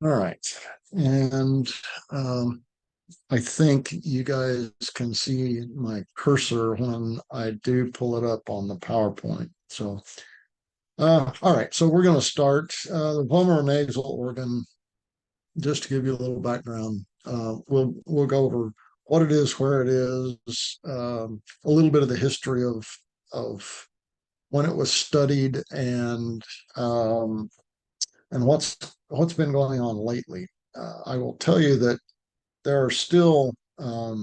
All right. And I think you guys can see my cursor when I do pull it up on the PowerPoint. So, all right. So we're going to start the vomeronasal nasal organ. Just to give you a little background, we'll go over what it is, where it is, a little bit of the history of when it was studied, and what's been going on lately. I will tell you that there are still a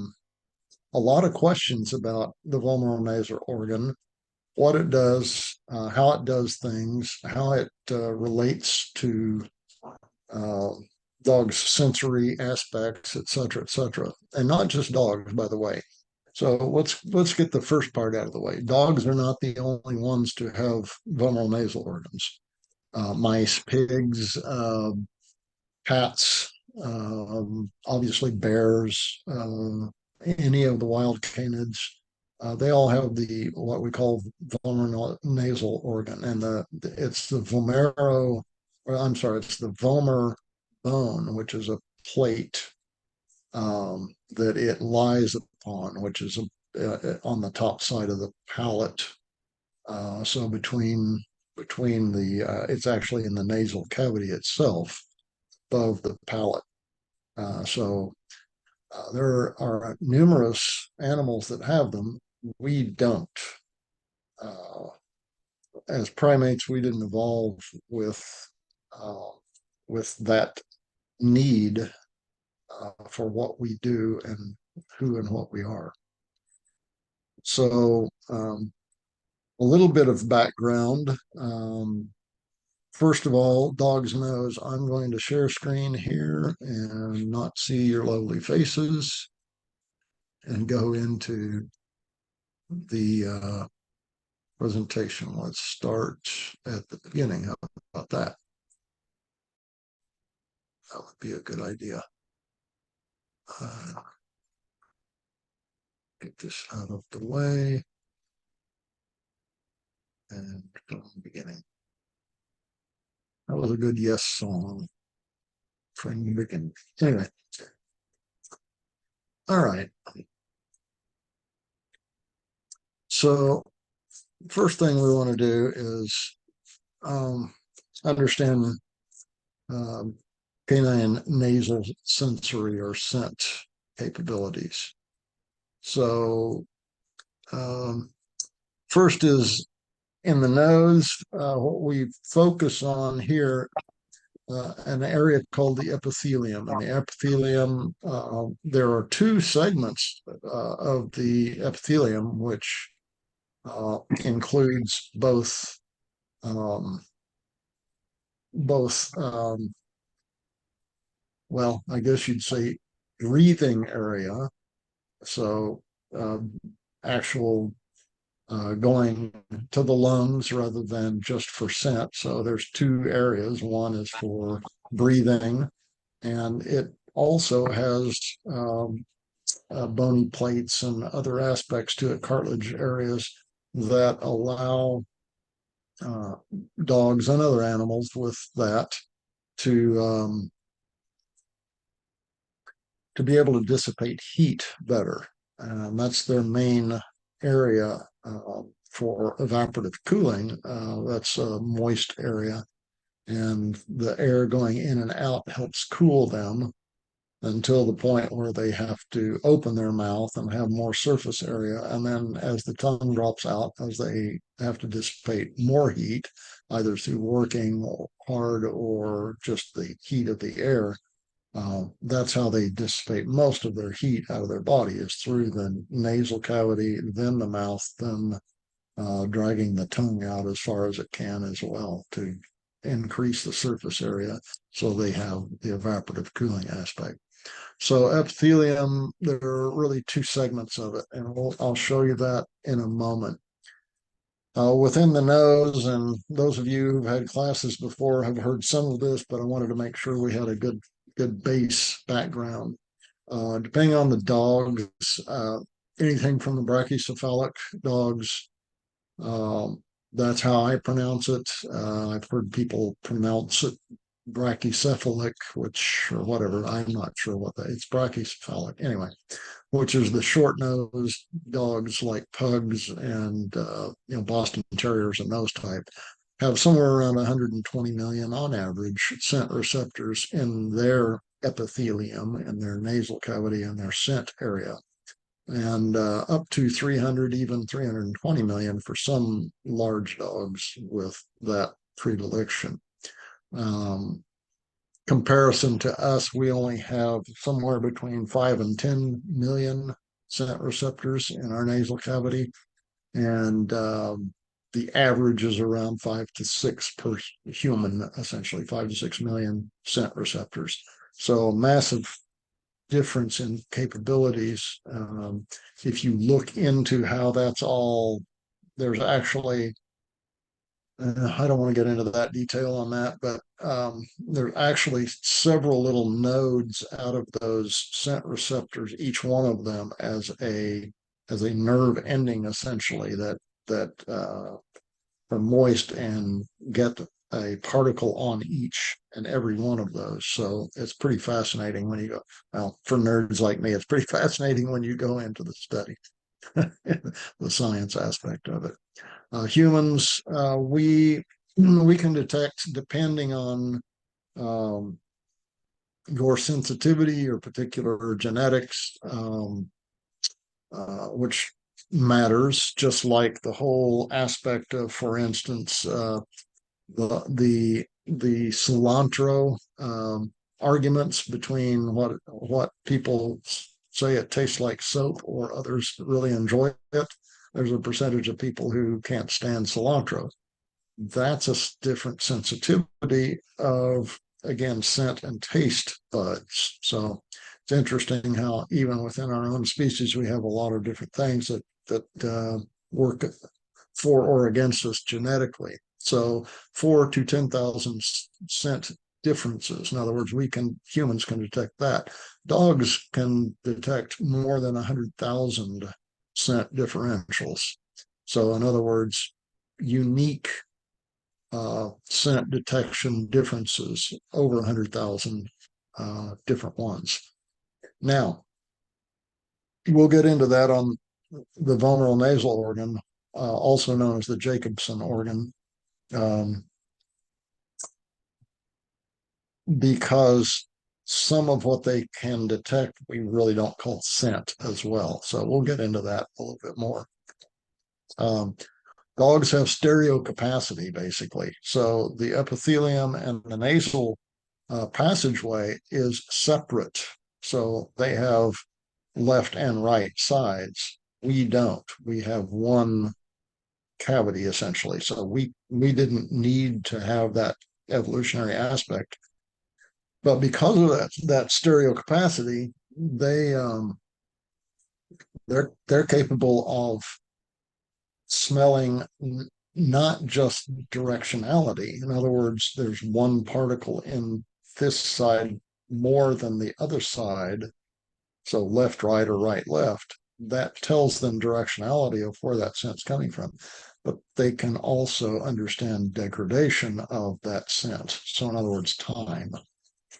lot of questions about the vomeronasal nasal organ, what it does, how it does things, how it relates to uh, dogs' sensory aspects, et cetera, and not just dogs, by the way. So let's get the first part out of the way. Dogs are not the only ones to have vomeronasal nasal organs. Mice, pigs, cats, obviously bears, any of the wild canids. They all have the what we call vomeronasal nasal organ, and it's the vomero, or I'm sorry, it's the vomer bone, which is a plate that it lies upon, which is on the top side of the palate. So between the it's actually in the nasal cavity itself, above the palate. There are numerous animals that have them. We don't. Uh, as primates, we didn't evolve with uh, with that need for what we do and who and what we are. So, a little bit of background. First of all, dog's nose. I'm going to share screen here and not see your lovely faces and go into the presentation. Let's start at the beginning. How about that? That would be a good idea. Get this out of the way and from the beginning. That was a good yes song from the beginning. Anyway, all right. So first thing we want to do is understand canine nasal sensory or scent capabilities. So first is in the nose. What we focus on here, an area called the epithelium. And the epithelium, there are two segments of the epithelium, which includes um, both well, I guess you'd say breathing area. So actual going to the lungs rather than just for scent. So there's two areas. One is for breathing, and it also has bony plates and other aspects to it, cartilage areas that allow uh, dogs and other animals with that to to be able to dissipate heat better. And that's their main area for evaporative cooling. That's a moist area. And the air going in and out helps cool them until the point where they have to open their mouth and have more surface area. And then as the tongue drops out, as they have to dissipate more heat, either through working hard or just the heat of the air, that's how they dissipate most of their heat out of their body, is through the nasal cavity, then the mouth, then dragging the tongue out as far as it can as well to increase the surface area so they have the evaporative cooling aspect. So epithelium, there are really two segments of it, and I'll show you that in a moment. Within the nose, and those of you who've had classes before have heard some of this, but I wanted to make sure we had a good base background. Depending on the dogs, anything from the brachycephalic dogs, that's how I pronounce it. I've heard people pronounce it brachycephalic, or whatever, I'm not sure what that, it's brachycephalic anyway, which is the short-nosed dogs like pugs and Boston Terriers and those type, have somewhere around 120 million on average scent receptors in their epithelium, in their nasal cavity, and their scent area, and up to 300, even 320 million for some large dogs with that predilection. Comparison to us, we only have somewhere between 5 and 10 million scent receptors in our nasal cavity, and the average is around 5 to 6 per human, essentially 5 to 6 million scent receptors. So massive difference in capabilities. If you look into how that's all, there's actually, I don't want to get into that detail on that, but there are actually several little nodes out of those scent receptors, each one of them as a nerve ending, essentially, that are moist and get a particle on each and every one of those. So it's pretty fascinating when you go, well, for nerds like me, it's pretty fascinating when you go into the study, the science aspect of it. Humans, we can detect, depending on your sensitivity or particular genetics, which matters, just like the whole aspect of, for instance, the cilantro arguments between what people say it tastes like soap or others really enjoy it. There's a percentage of people who can't stand cilantro. That's a different sensitivity of, again, scent and taste buds. So it's interesting how even within our own species, we have a lot of different things that work for or against us genetically. So 4 to 10,000 scent differences. In other words, humans can detect that. Dogs can detect more than 100,000 scent differentials. So in other words, unique scent detection differences, over 100,000 different ones. Now, we'll get into that on the vomeronasal nasal organ, also known as the Jacobson organ, because some of what they can detect, we really don't call scent as well. So we'll get into that a little bit more. Dogs have stereo capacity, basically. So the epithelium and the nasal passageway is separate. So they have left and right sides. We don't. We have one cavity, essentially. So we didn't need to have that evolutionary aspect. But because of that stereo capacity, they're capable of smelling not just directionality. In other words, there's one particle in this side more than the other side, so left, right, or right, left. That tells them directionality of where that scent's coming from. But they can also understand degradation of that scent. So in other words, time.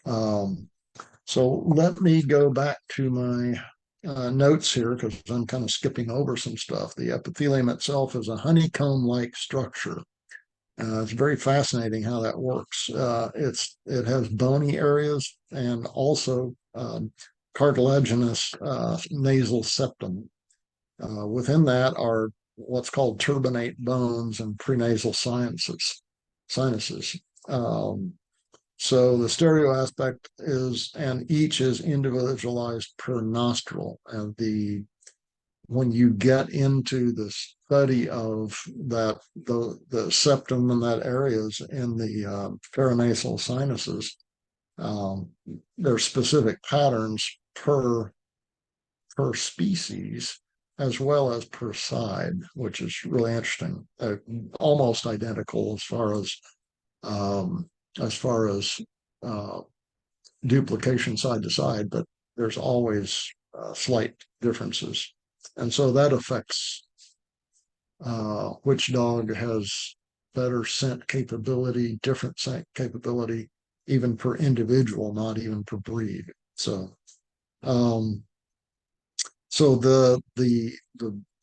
So let me go back to my notes here, because I'm kind of skipping over some stuff. The epithelium itself is a honeycomb-like structure. It's very fascinating how that works. It has bony areas and also cartilaginous nasal septum. Within that are what's called turbinate bones and prenasal sinuses. So the stereo aspect is, and each is individualized per nostril. And when you get into the study of that, the septum and that areas in the paranasal sinuses, there are specific patterns per species as well as per side, which is really interesting. Almost identical as far as duplication side to side, but there's always slight differences. And so that affects which dog has better scent capability, different scent capability, even per individual, not even per breed. So, um, so the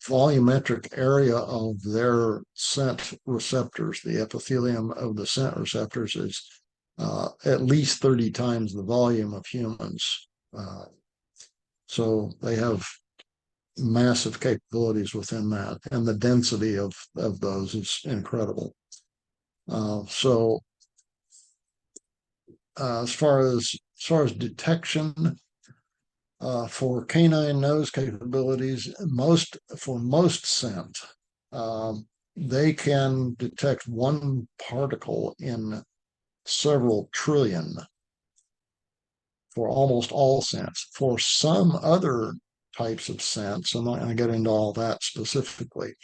volumetric area of their scent receptors, the epithelium of the scent receptors, is at least 30 times the volume of humans. So they have massive capabilities within that, and the density of those is incredible. So as far as detection for canine nose capabilities, most scent, they can detect one particle in several trillion for almost all scents. For some other types of scents, I'm not going to get into all that specifically.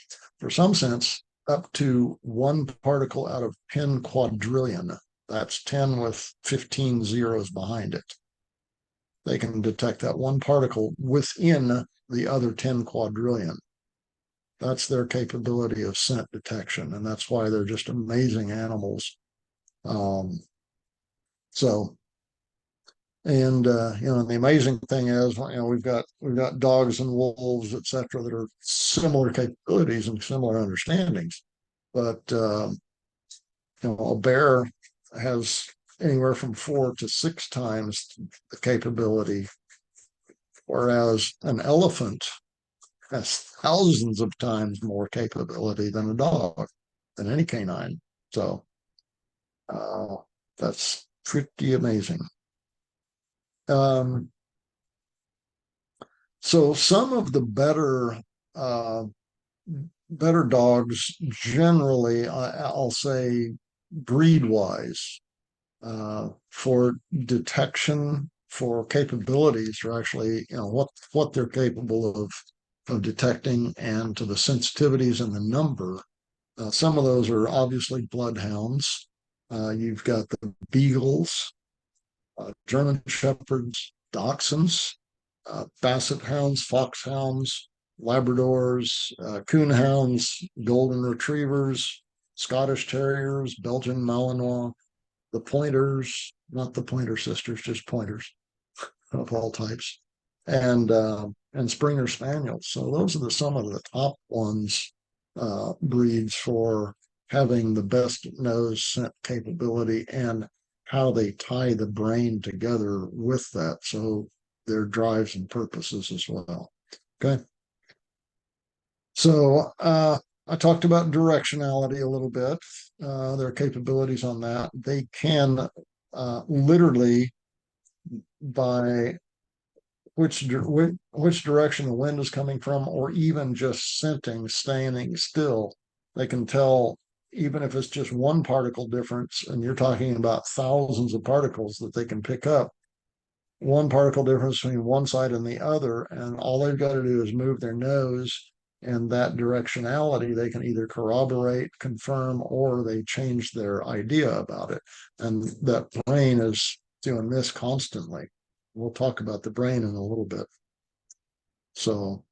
For some scents, up to one particle out of 10 quadrillion. That's 10 with 15 zeros behind it. They can detect that one particle within the other 10 quadrillion. That's their capability of scent detection, and that's why they're just amazing animals. Um, so And the amazing thing is, we've got dogs and wolves, etc., that are similar capabilities and similar understandings. But a bear has anywhere from 4 to 6 times the capability, whereas an elephant has thousands of times more capability than a dog, than any canine. So uh, that's pretty amazing. Um, So some of the uh, better dogs, generally, I'll say, breed wise, for detection, for capabilities, or actually, what they're capable of detecting, and to the sensitivities and the number. Some of those are obviously bloodhounds. You've got the beagles, German shepherds, dachshunds, basset hounds, foxhounds, Labradors, coonhounds, golden retrievers, Scottish terriers, Belgian Malinois, the pointers, not the pointer sisters, just pointers of all types, and Springer Spaniels. So those are some of the top ones, breeds for having the best nose scent capability, and how they tie the brain together with that. So their drives and purposes as well. Okay. So I talked about directionality a little bit, their capabilities on that. They can literally, by which direction the wind is coming from, or even just scenting, standing still, they can tell, even if it's just one particle difference, and you're talking about thousands of particles that they can pick up, one particle difference between one side and the other, and all they've got to do is move their nose, and that directionality they can either corroborate, confirm, or they change their idea about it. And that brain is doing this constantly. We'll talk about the brain in a little bit. So,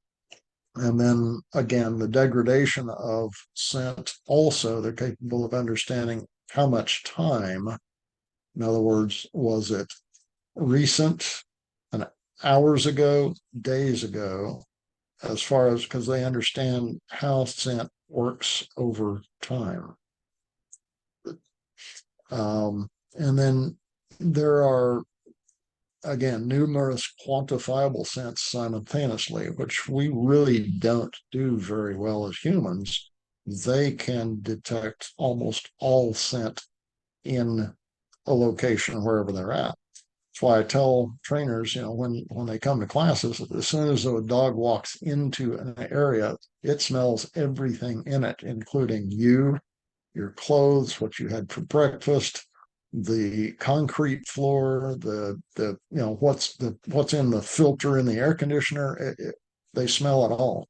and then again, the degradation of scent, also, they're capable of understanding how much time, in other words, was it recent, an hours ago, days ago, as far as, because they understand how scent works over time. And then there are, again, numerous quantifiable scents simultaneously, which we really don't do very well as humans. They can detect almost all scent in a location wherever they're at. That's why I tell trainers, when they come to classes, as soon as a dog walks into an area, it smells everything in it, including you, your clothes, what you had for breakfast, the concrete floor, what's in the filter in the air conditioner. They smell it all.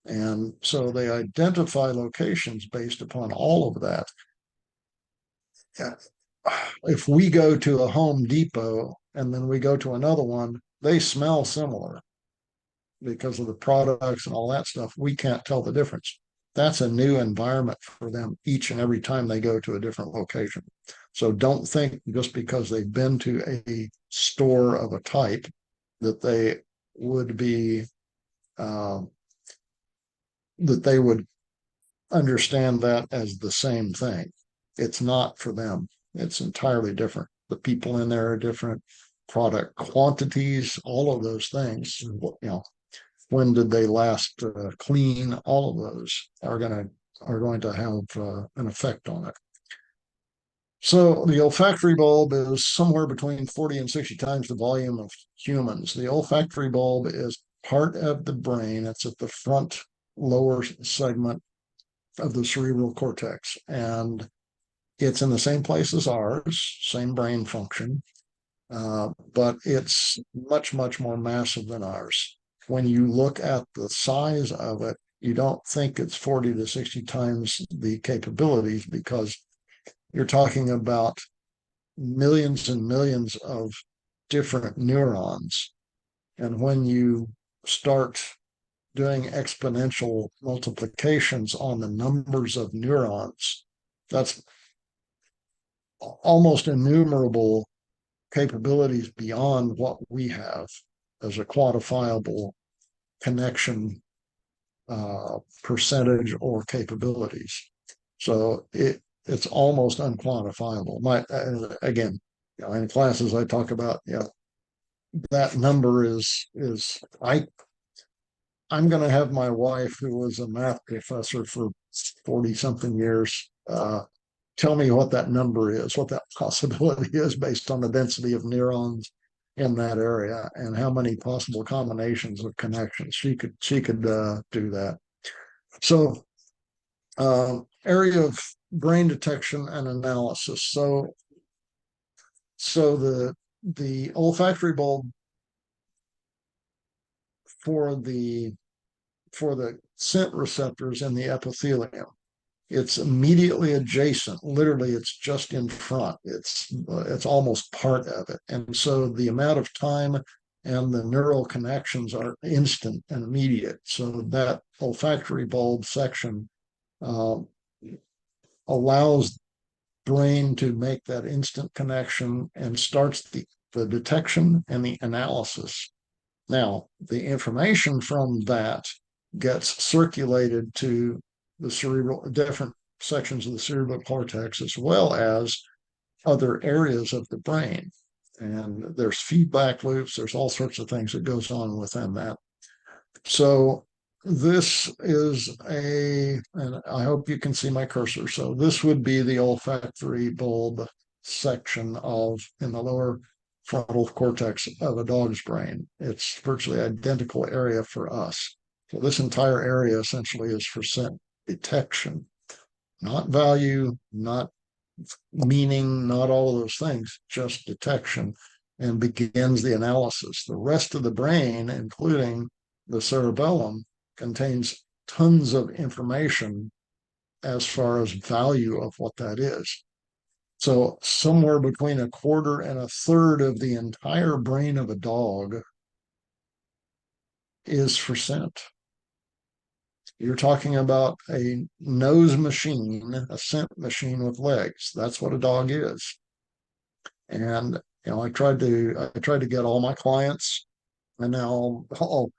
And so they identify locations based upon all of that. Yeah. If we go to a Home Depot and then we go to another one, they smell similar because of the products and all that stuff. We can't tell the difference. that's a new environment for them each and every time they go to a different location. So don't think just because they've been to a store of a type that they would be uh, that they would understand that as the same thing. It's not for them. It's entirely different. The people in there are different, product quantities, all of those things. When did they last clean? All of those are going to have an effect on it. So the olfactory bulb is somewhere between 40 and 60 times the volume of humans. The olfactory bulb is part of the brain. It's at the front lower segment of the cerebral cortex, and it's in the same place as ours, same brain function, but it's much, much more massive than ours. When you look at the size of it, you don't think it's 40 to 60 times the capabilities, because you're talking about millions and millions of different neurons. And when you start doing exponential multiplications on the numbers of neurons, that's almost innumerable capabilities beyond what we have as a quantifiable connection percentage or capabilities. So it's almost unquantifiable. Again, in classes I talk about, that number is I'm going to have my wife, who was a math professor for 40 something years, tell me what that number is, what that possibility is based on the density of neurons in that area and how many possible combinations of connections. She could do that. So area of brain detection and analysis. So the olfactory bulb for the scent receptors in the epithelium, it's immediately adjacent. Literally, it's just in front. It's almost part of it. And so the amount of time and the neural connections are instant and immediate. So that olfactory bulb section allows brain to make that instant connection and starts the detection and the analysis. Now, the information from that gets circulated to the different sections of the cerebral cortex, as well as other areas of the brain. And there's feedback loops, there's all sorts of things that goes on within that. So this is and I hope you can see my cursor. So this would be the olfactory bulb section in the lower frontal cortex of a dog's brain. It's virtually identical area for us. So this entire area essentially is for scent detection, not value, not meaning, not all of those things, just detection, and begins the analysis. The rest of the brain, including the cerebellum, contains tons of information as far as value of what that is. So somewhere between a quarter and a third of the entire brain of a dog is for scent. You're talking about a nose machine, a scent machine with legs. That's what a dog is. And I tried to get all my clients, and now all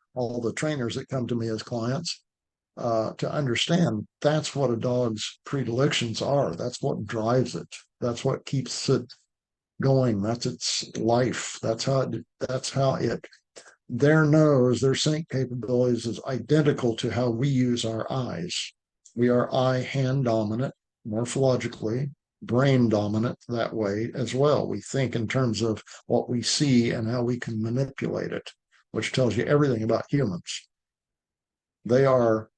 the trainers that come to me as clients, to understand that's what a dog's predilections are. That's what drives it. That's what keeps it going. That's its life. Their nose, their scent capabilities is identical to how we use our eyes. We are eye-hand dominant morphologically, brain dominant that way as well. We think in terms of what we see and how we can manipulate it, which tells you everything about humans. They are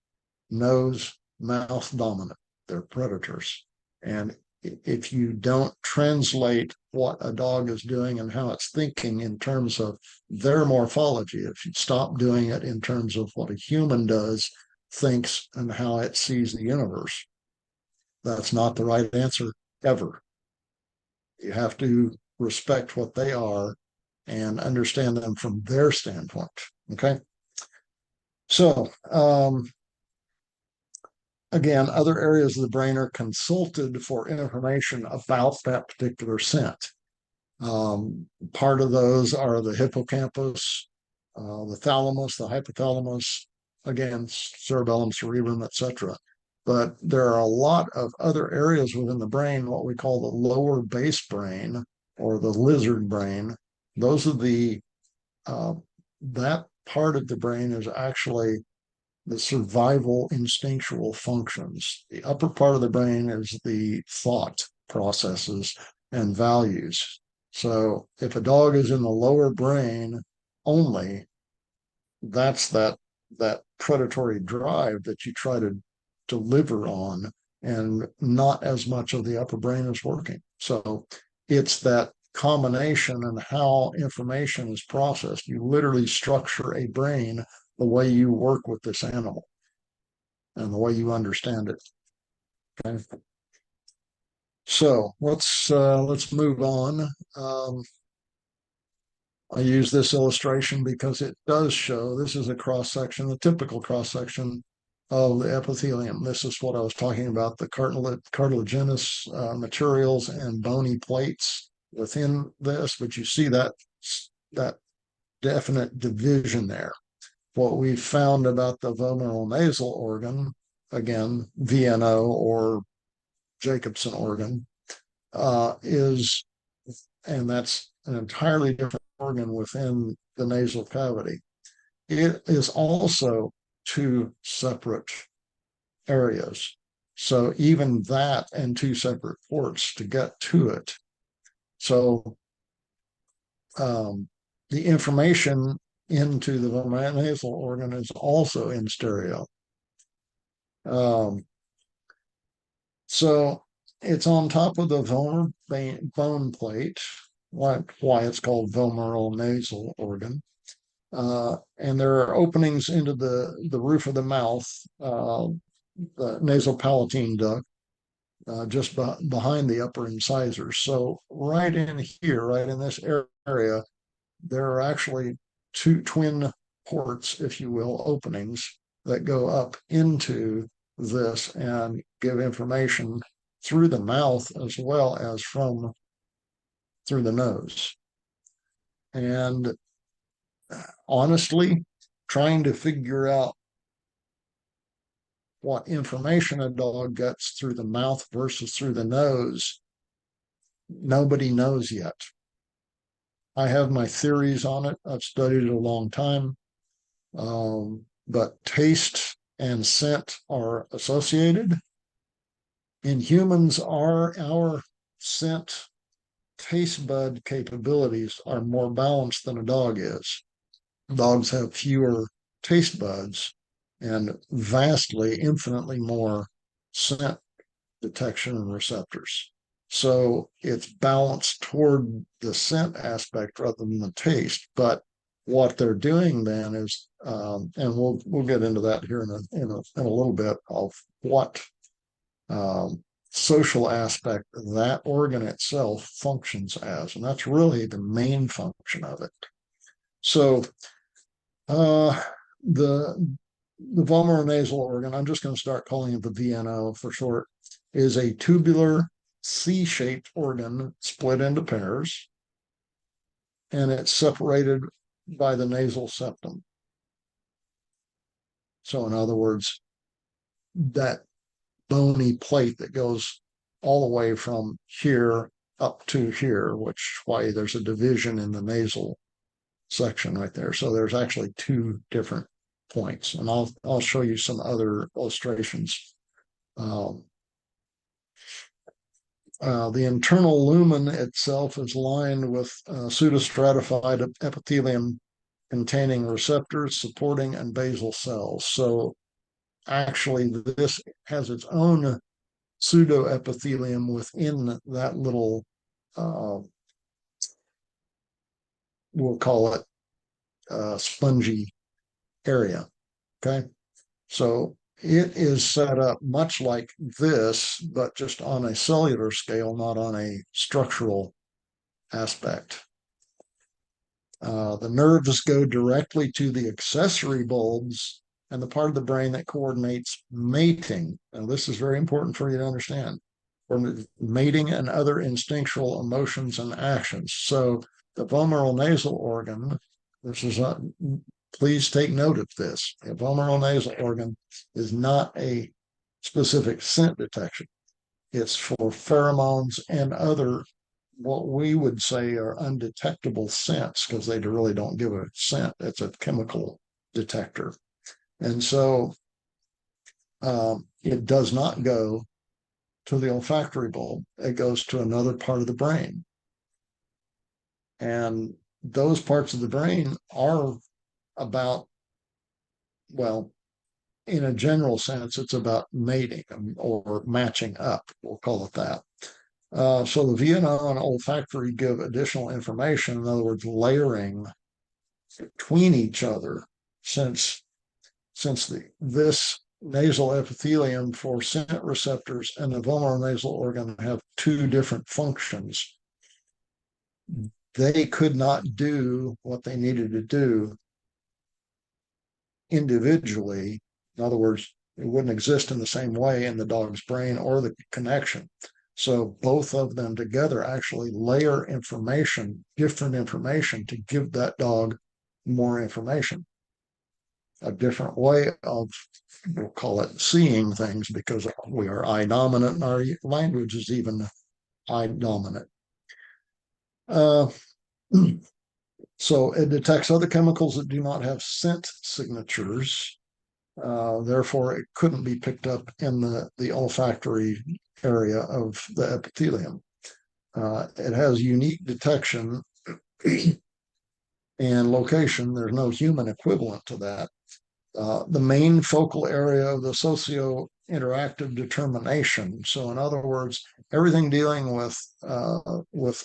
nose, mouth dominant. They're predators. And if you don't translate what a dog is doing and how it's thinking in terms of their morphology, if you stop doing it in terms of what a human does, thinks, and how it sees the universe, that's not the right answer ever. You have to respect what they are and understand them from their standpoint. Okay. So, again, other areas of the brain are consulted for information about that particular scent. Part of those are the hippocampus, the thalamus, the hypothalamus, again, cerebellum, cerebrum, etc. But there are a lot of other areas within the brain, what we call the lower base brain or the lizard brain. Those are that part of the brain is actually the survival instinctual functions. The upper part of the brain is the thought processes and values. So if a dog is in the lower brain only, that's that predatory drive that you try to deliver on, and not as much of the upper brain is working. So it's that combination and how information is processed. You literally structure a brain the way you work with this animal and the way you understand it. Okay. So let's move on. I use this illustration because it does show, this is a cross section, a typical cross section of the epithelium. This is what I was talking about, the cartilaginous materials and bony plates within this, but you see that definite division there. What we found about the vomeronasal organ, again, VNO or Jacobson organ, is, and that's an entirely different organ within the nasal cavity. It is also two separate areas. So even that and two separate ports to get to it. So the information into the vomeronasal organ is also in stereo. So it's on top of the vomer bone plate, why it's called vomeronasal organ. And there are openings into the roof of the mouth, the nasopalatine duct, just behind the upper incisors. So right in here, right in this area, there are actually two twin ports, if you will, openings that go up into this and give information through the mouth as well as from through the nose. And honestly, trying to figure out what information a dog gets through the mouth versus through the nose, nobody knows yet. I have my theories on it. I've studied it a long time. But taste and scent are associated. In humans, our scent taste bud capabilities are more balanced than a dog is. Dogs have fewer taste buds and vastly, infinitely more scent detection and receptors. So it's balanced toward the scent aspect rather than the taste. But what they're doing then is, and we'll get into that here in a little bit of what social aspect that organ itself functions as, and that's really the main function of it. So the vomeronasal organ, I'm just going to start calling it the VNO for short, is a tubular C-shaped organ split into pairs, and it's separated by the nasal septum. So in other words, that bony plate that goes all the way from here up to here, which why there's a division in the nasal section right there. So there's actually two different points, and I'll show you some other illustrations. The internal lumen itself is lined with pseudostratified epithelium containing receptors, supporting, and basal cells. So actually, this has its own pseudoepithelium within that little, we'll call it spongy area. Okay. So it is set up much like this, but just on a cellular scale, not on a structural aspect. The nerves go directly to the accessory bulbs and the part of the brain that coordinates mating. Now, this is very important for you to understand. For mating and other instinctual emotions and actions. So the vomeronasal organ, this is not, please take note of this. The vomeronasal organ is not a specific scent detection. It's for pheromones and other what we would say are undetectable scents because they really don't give a scent. It's a chemical detector. And so it does not go to the olfactory bulb. It goes to another part of the brain. And those parts of the brain are about, well, in a general sense, it's about mating or matching up. We'll call it that. So the VNO and olfactory give additional information, in other words, layering between each other, since this nasal epithelium for scent receptors and the vomeronasal organ have two different functions. They could not do what they needed to do individually. In other words, it wouldn't exist in the same way in the dog's brain or the connection. So both of them together actually layer information, different information, to give that dog more information. A different way of, we'll call it seeing things, because we are eye dominant and our language is even eye dominant. So it detects other chemicals that do not have scent signatures. Therefore, it couldn't be picked up in the olfactory area of the epithelium. It has unique detection and location. There's no human equivalent to that. The main focal area of the socio-interactive determination. So in other words, everything dealing with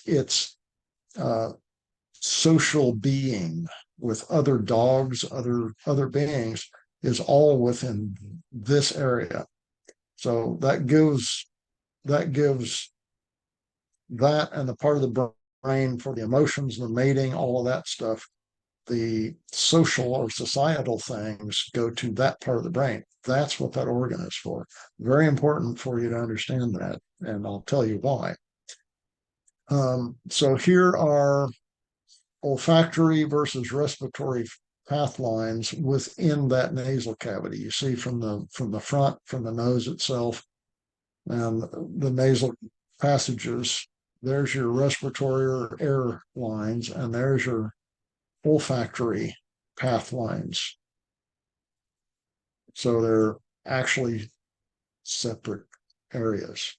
its social being with other dogs, other beings, is all within this area. So that gives that and the part of the brain for the emotions, the mating, all of that stuff, the social or societal things go to that part of the brain. That's what that organ is for. Very important for you to understand that, and I'll tell you why. So here are olfactory versus respiratory path lines within that nasal cavity. You see from the front, from the nose itself, and the nasal passages. There's your respiratory or air lines, and there's your olfactory path lines. So they're actually separate areas.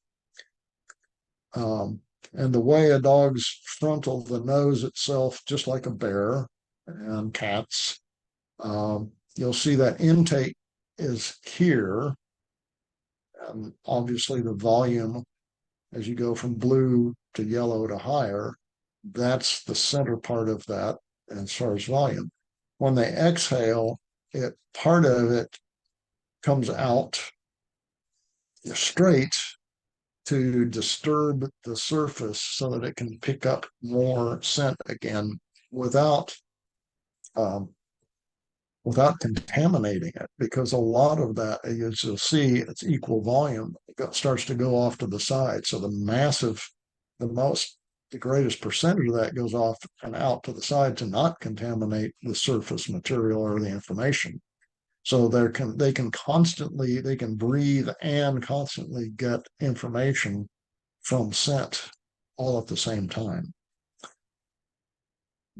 And the way a dog's frontal, the nose itself, just like a bear and cats, you'll see that intake is here. And obviously the volume, as you go from blue to yellow to higher, that's the center part of that as far as volume. When they exhale, part of it comes out straight to disturb the surface so that it can pick up more scent again without contaminating it, because a lot of that, as you'll see, it's equal volume. It starts to go off to the side. So the greatest percentage of that goes off and out to the side to not contaminate the surface material or the information. So they can breathe and constantly get information from scent all at the same time.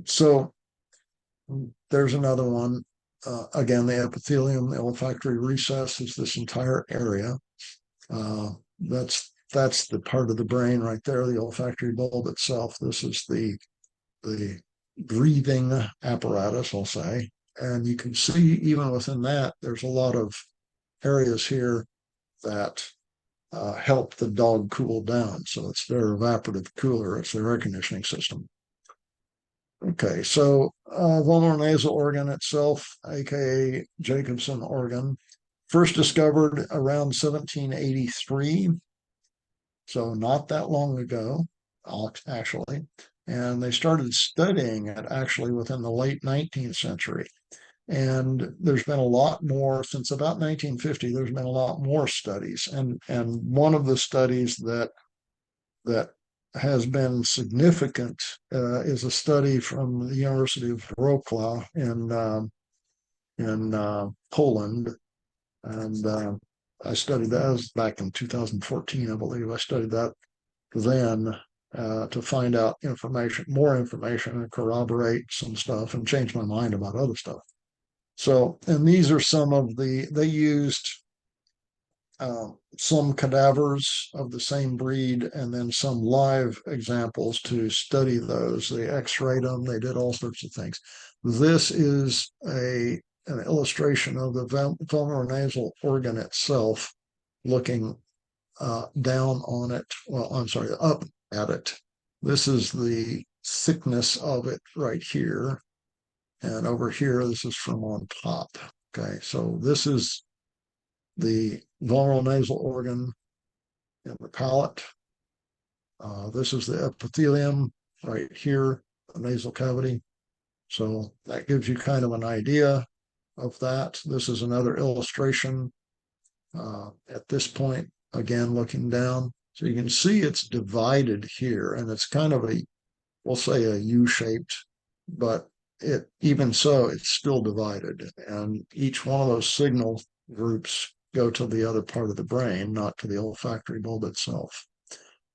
So there's another one. Again, the epithelium, the olfactory recess is this entire area. That's the part of the brain right there, the olfactory bulb itself. This is the breathing apparatus, I'll say. And you can see even within that, there's a lot of areas here that help the dog cool down. So it's their evaporative cooler, it's their air conditioning system. Okay, so vomeronasal organ itself, aka Jacobson organ, first discovered around 1783. So not that long ago, actually. And they started studying it actually within the late 19th century. And there's been a lot more since about 1950. There's been a lot more studies, and one of the studies that has been significant is a study from the University of Wrocław in Poland, and I studied that. That was back in 2014, I believe. I studied that then to find out more information, and corroborate some stuff, and change my mind about other stuff. So, and these are some of they used some cadavers of the same breed and then some live examples to study those. They x-rayed them, they did all sorts of things. This is an illustration of the vomeronasal organ itself, looking down on it. Well, I'm sorry, up at it. This is the thickness of it right here. And over here, this is from on top. Okay, so this is the vomeronasal organ in the palate. This is the epithelium right here, the nasal cavity. So that gives you kind of an idea of that. This is another illustration at this point, again, looking down. So you can see it's divided here, and it's kind of we'll say a U-shaped, but even so, it's still divided. And each one of those signal groups go to the other part of the brain, not to the olfactory bulb itself,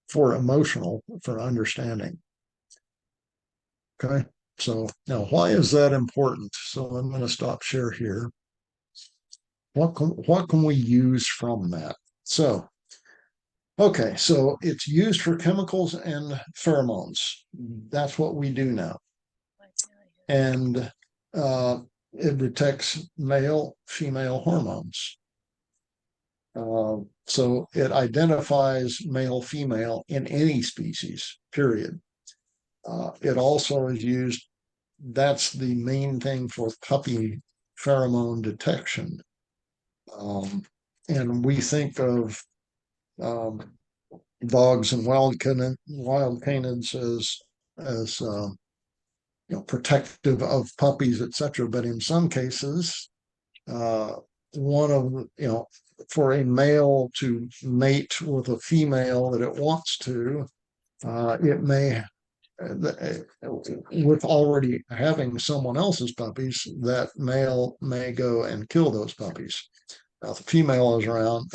for understanding. Okay, so now why is that important? So I'm going to stop share here. What can we use from that? So, okay, so it's used for chemicals and pheromones. That's what we do now. And it detects male, female hormones. So it identifies male, female in any species, period. It also is used, that's the main thing for puppy pheromone detection. And we think of dogs and wild canids as protective of puppies, etc. But in some cases, one of for a male to mate with a female that it wants to, it may, with already having someone else's puppies, that male may go and kill those puppies. Now, if the female is around,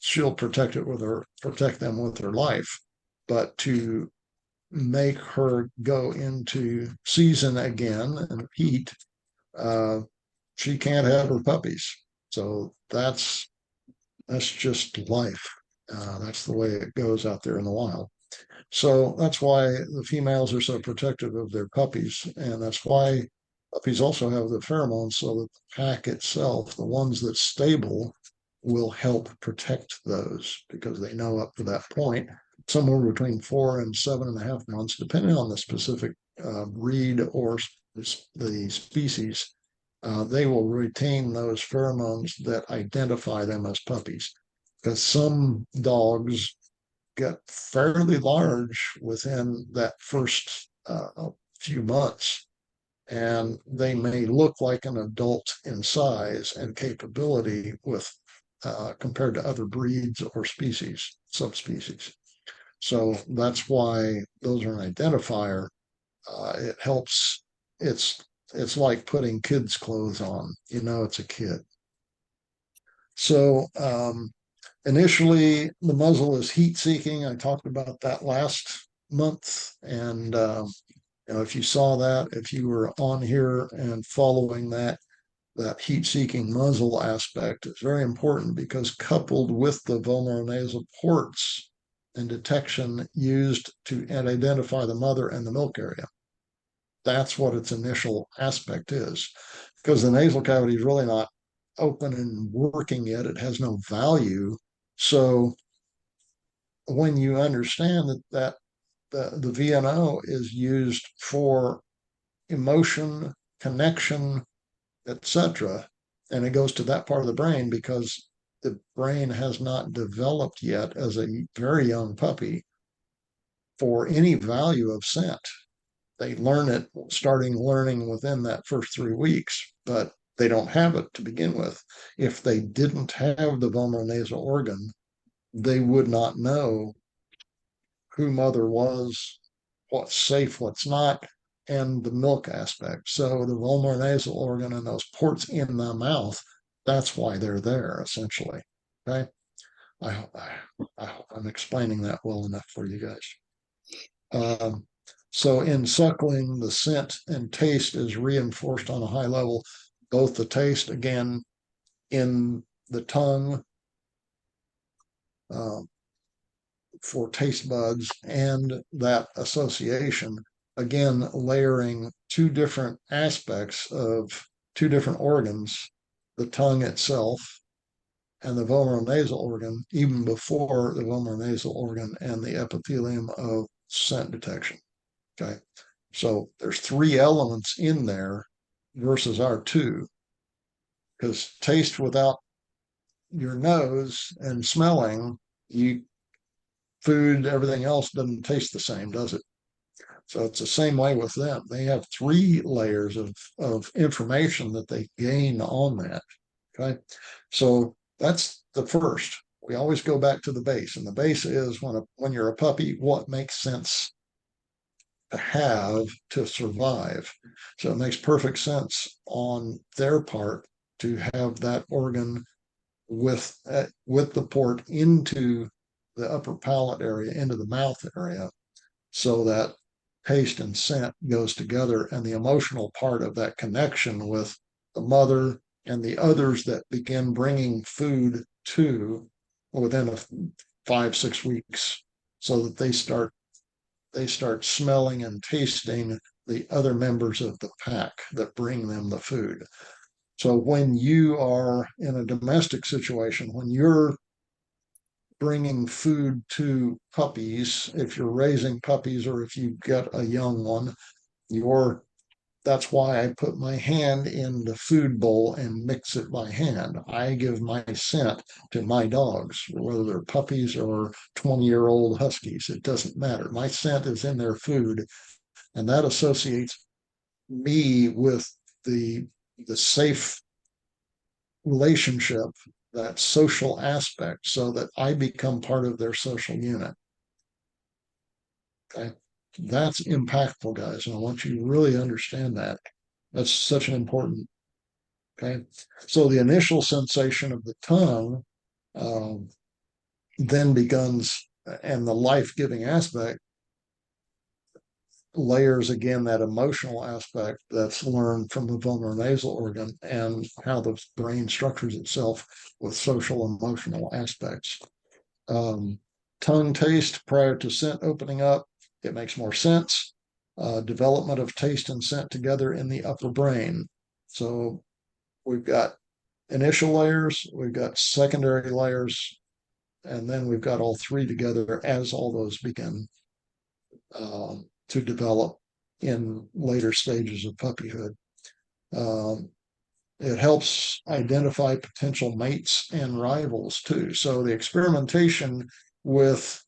she'll protect them with her life. But to make her go into season again and heat, she can't have her puppies. So that's just life. That's the way it goes out there in the wild. So that's why the females are so protective of their puppies, and that's why puppies also have the pheromones, so that the pack itself, the ones that's stable, will help protect those, because they know up to that point, somewhere between 4 and 7.5 months, depending on the specific breed or the species, they will retain those pheromones that identify them as puppies. Because some dogs get fairly large within that first few months, and they may look like an adult in size and capability with compared to other breeds or subspecies. So that's why those are an identifier. It helps. It's like putting kids' clothes on. It's a kid. So initially, the muzzle is heat-seeking. I talked about that last month, and if you saw that, if you were on here and following that heat-seeking muzzle aspect is very important, because coupled with the vomeronasal ports and detection used to identify the mother and the milk area, that's what its initial aspect is. Because the nasal cavity is really not open and working yet, it has no value. So when you understand that the VNO is used for emotion, connection, etc., and it goes to that part of the brain, because the brain has not developed yet as a very young puppy for any value of scent. They learn it, starting learning within that first 3 weeks, but they don't have it to begin with. If they didn't have the vomeronasal organ, they would not know who mother was, what's safe, what's not, and the milk aspect. So the vomeronasal organ and those ports in the mouth, that's why they're there, essentially. Okay. I hope I'm explaining that well enough for you guys. So in suckling, the scent and taste is reinforced on a high level. Both the taste, again, in the tongue uh, for taste buds and that association, again, layering two different aspects of two different organs, the tongue itself and the vomeronasal organ, even before the vomeronasal organ and the epithelium of scent detection. Okay. So there's three elements in there versus our two, because taste without your nose and smelling, you food, everything else doesn't taste the same, does it? So it's the same way with them. They have three layers of information that they gain on that. Okay. So that's the first. We always go back to the base. And the base is when you're a puppy, what makes sense to have to survive. So it makes perfect sense on their part to have that organ with the port into the upper palate area, into the mouth area, so that taste and scent goes together, and the emotional part of that connection with the mother and the others that begin bringing food to within 5-6 weeks, so that they start smelling and tasting the other members of the pack that bring them the food. So when you are in a domestic situation, when you're bringing food to puppies, if you're raising puppies or if you get a young one, that's why I put my hand in the food bowl and mix it by hand. I give my scent to my dogs, whether they're puppies or 20-year-old huskies. It doesn't matter. My scent is in their food, and that associates me with the safe relationship, that social aspect, so that I become part of their social unit. Okay. That's impactful, guys. And I want you to really understand that. That's such an important. Okay. So the initial sensation of the tongue um, then begins, and the life giving aspect layers again that emotional aspect that's learned from the vomeronasal organ and how the brain structures itself with social emotional aspects. Um, Tongue taste prior to scent opening up, it makes more sense. Development of taste and scent together in the upper brain. So we've got initial layers, we've got secondary layers, and then we've got all three together as all those begin to develop in later stages of puppyhood. Um, it helps identify potential mates and rivals too. So the experimentation with,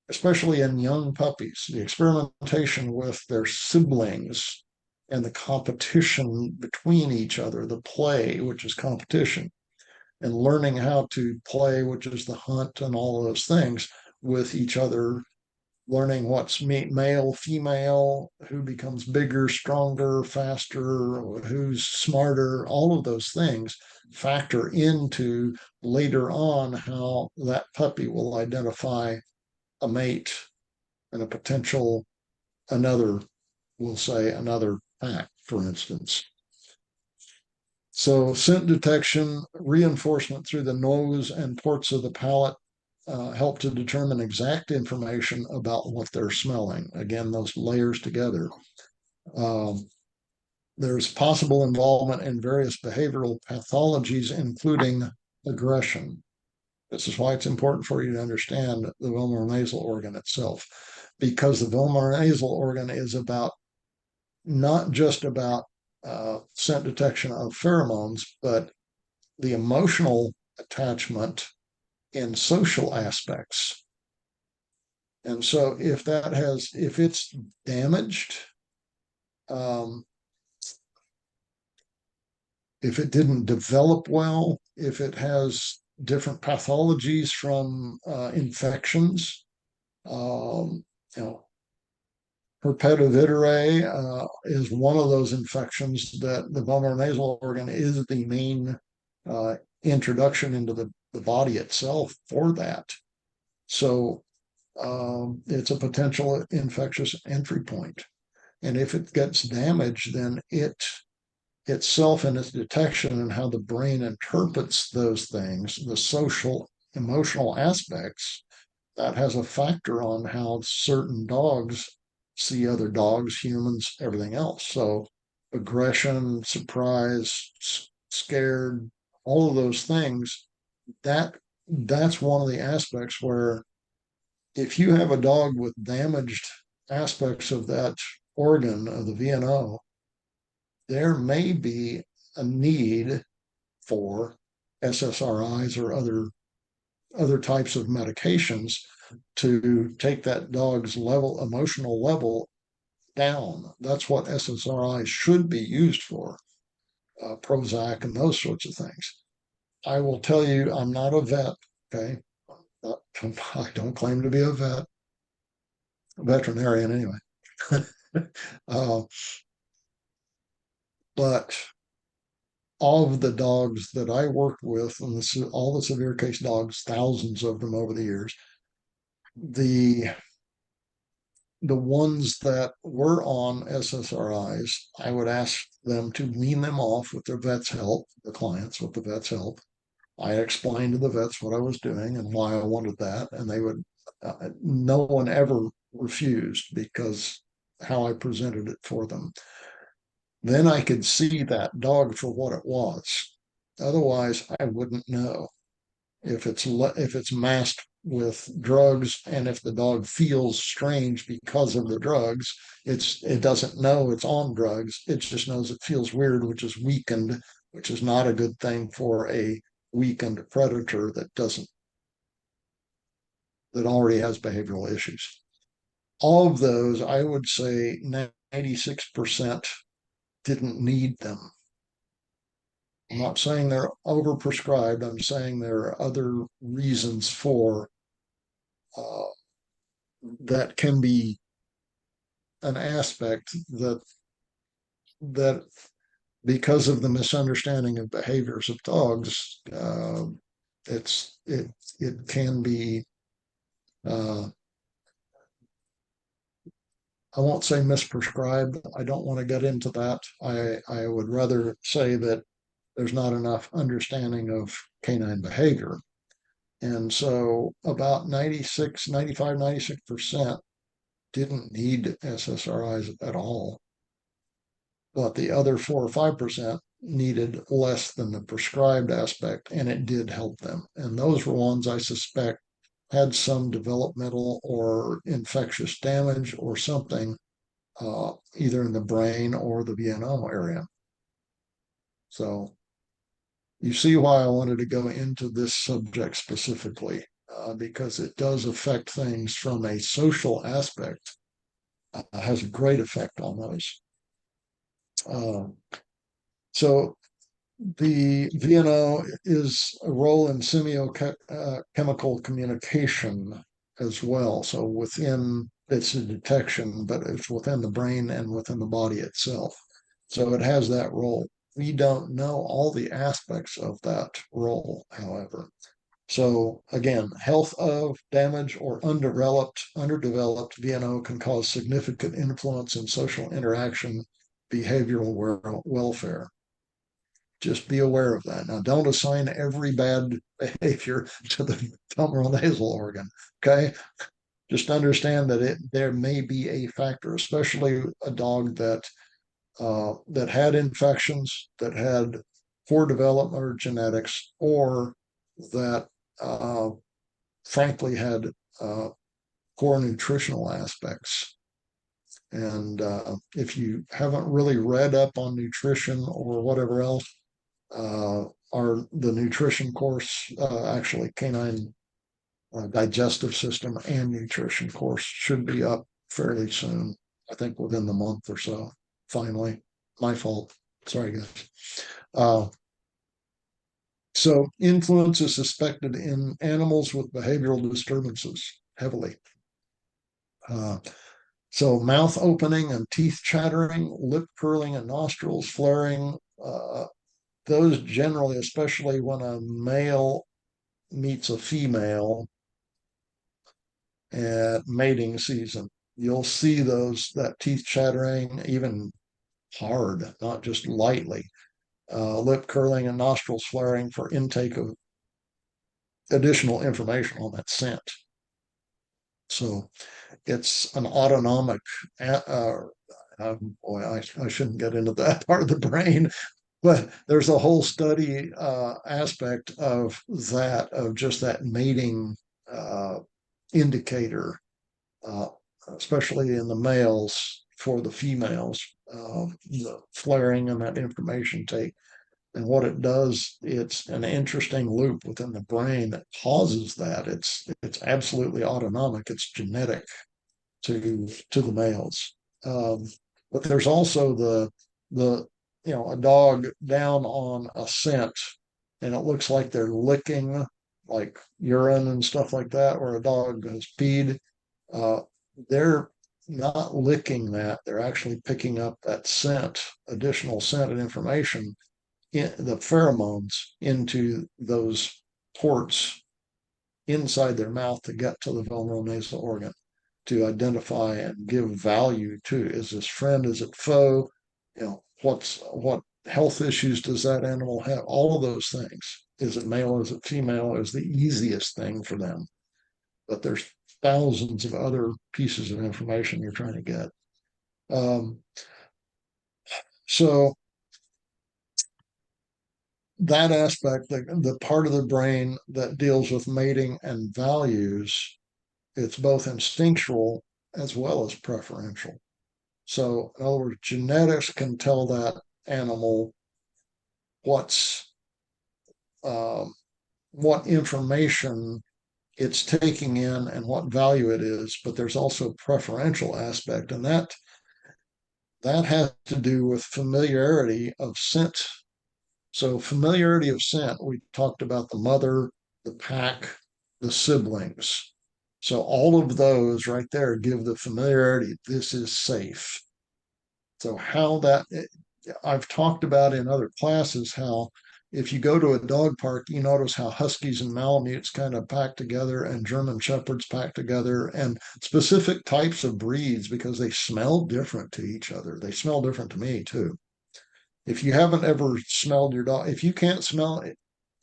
especially in young puppies, the experimentation with their siblings and the competition between each other, the play, which is competition, and learning how to play, which is the hunt and all of those things with each other, learning what's male, female, who becomes bigger, stronger, faster, who's smarter, all of those things factor into later on how that puppy will identify a mate and a potential another, we'll say another pack, for instance. So scent detection, reinforcement through the nose and ports of the palate help to determine exact information about what they're smelling. Again, those layers together. Um, there's possible involvement in various behavioral pathologies, including aggression. This is why it's important for you to understand the vomeronasal organ itself, because the vomeronasal organ is about not just about scent detection of pheromones, but the emotional attachment in social aspects. And so if it's damaged, um, if it didn't develop well, if it has different pathologies from infections, you know, herpetolvirae is one of those infections that the vulvar nasal organ is the main introduction into the body itself for that. So it's a potential infectious entry point. And if it gets damaged, then it itself and its detection and how the brain interprets those things, the social, emotional aspects, that has a factor on how certain dogs see other dogs, humans, everything else. So aggression, surprise, scared, all of those things, that's one of the aspects where if you have a dog with damaged aspects of that organ of the VNO, there may be a need for SSRIs or other types of medications to take that dog's emotional level down. That's what SSRIs should be used for, Prozac and those sorts of things. I will tell you, I'm not a vet, okay? I don't claim to be a veterinarian anyway. uh, but all of the dogs that I worked with, and all the severe case dogs, thousands of them over the years, the ones that were on SSRIs, I would ask them to wean them off with their vet's help, the clients with the vet's help. I explained to the vets what I was doing and why I wanted that, and they would. No one ever refused because how I presented it for them. Then I could see that dog for what it was. Otherwise, I wouldn't know if it's masked with drugs, and if the dog feels strange because of the drugs, it doesn't know it's on drugs. It just knows it feels weird, which is weakened, which is not a good thing for a weakened predator that already has behavioral issues. All of those, I would say 96% didn't need them. I'm not saying they're overprescribed. I'm saying there are other reasons for uh, that can be an aspect that because of the misunderstanding of behaviors of dogs, it can be uh, I won't say misprescribed. I don't want to get into that. I would rather say that there's not enough understanding of canine behavior. And so about 96, 95, 96% didn't need SSRIs at all. But the other 4 or 5% needed less than the prescribed aspect, and it did help them. And those were ones I suspect had some developmental or infectious damage or something, either in the brain or the VNO area. So you see why I wanted to go into this subject specifically, because it does affect things from a social aspect, has a great effect on those. So the VNO is a role in semiochemical communication as well. So within it's a detection, but it's within the brain and within the body itself. So it has that role. We don't know all the aspects of that role, however. So again, health of damage or underdeveloped VNO can cause significant influence in social interaction, behavioral welfare. Just be aware of that. Now, don't assign every bad behavior to the femoral nasal organ. Okay, just understand that there may be a factor, especially a dog that had infections, that had poor development or genetics, or that frankly had poor nutritional aspects. And if you haven't really read up on nutrition or whatever else, the nutrition course, actually canine digestive system and nutrition course should be up fairly soon. I think within the month or so. Finally, my fault. Sorry, guys. Uh, so influence is suspected in animals with behavioral disturbances heavily. Uh, so mouth opening and teeth chattering, lip curling and nostrils flaring, those generally, especially when a male meets a female at mating season, you'll see that teeth chattering even hard, not just lightly. Lip curling and nostrils flaring for intake of additional information on that scent. So it's an autonomic, boy, I shouldn't get into that part of the brain, but there's a whole study aspect of that, of just that mating indicator, uh, especially in the males for the females, the flaring and that information take. And what it does, it's an interesting loop within the brain that causes that. It's absolutely autonomic. It's genetic to the males. But there's also the a dog down on a scent, and it looks like they're licking like urine and stuff like that, or a dog has peed. Uh, they're not licking that; they're actually picking up that scent, additional scent and information, the pheromones into those ports inside their mouth to get to the vulnar nasal organ to identify and give value to. Is this friend? Is it foe? What health issues does that animal have? All of those things. Is it male? Is it female? Is the easiest thing for them. But there's thousands of other pieces of information you're trying to get. Um, so that aspect, the part of the brain that deals with mating and values, it's both instinctual as well as preferential. So, in other words, genetics can tell that animal what's what information it's taking in and what value it is, but there's also preferential aspect, and that has to do with familiarity of scent. So, familiarity of scent, we talked about the mother, the pack, the siblings. So, all of those right there give the familiarity. This is safe. So, I've talked about in other classes how if you go to a dog park, you notice how Huskies and Malamutes kind of pack together and German Shepherds pack together and specific types of breeds because they smell different to each other. They smell different to me too. If you haven't ever smelled your dog, if you can't smell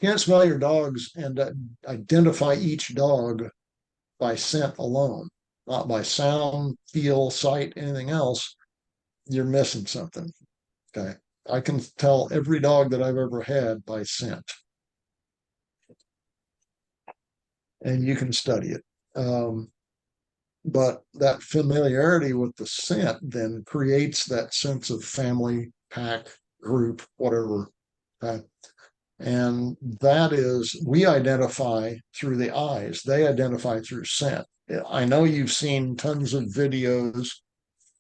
your dogs and identify each dog by scent alone, not by sound, feel, sight, anything else, you're missing something. Okay. I can tell every dog that I've ever had by scent, and you can study it. Um, but that familiarity with the scent then creates that sense of family, pack, group, whatever. Okay. And that is, we identify through the eyes, they identify through scent. I know you've seen tons of videos,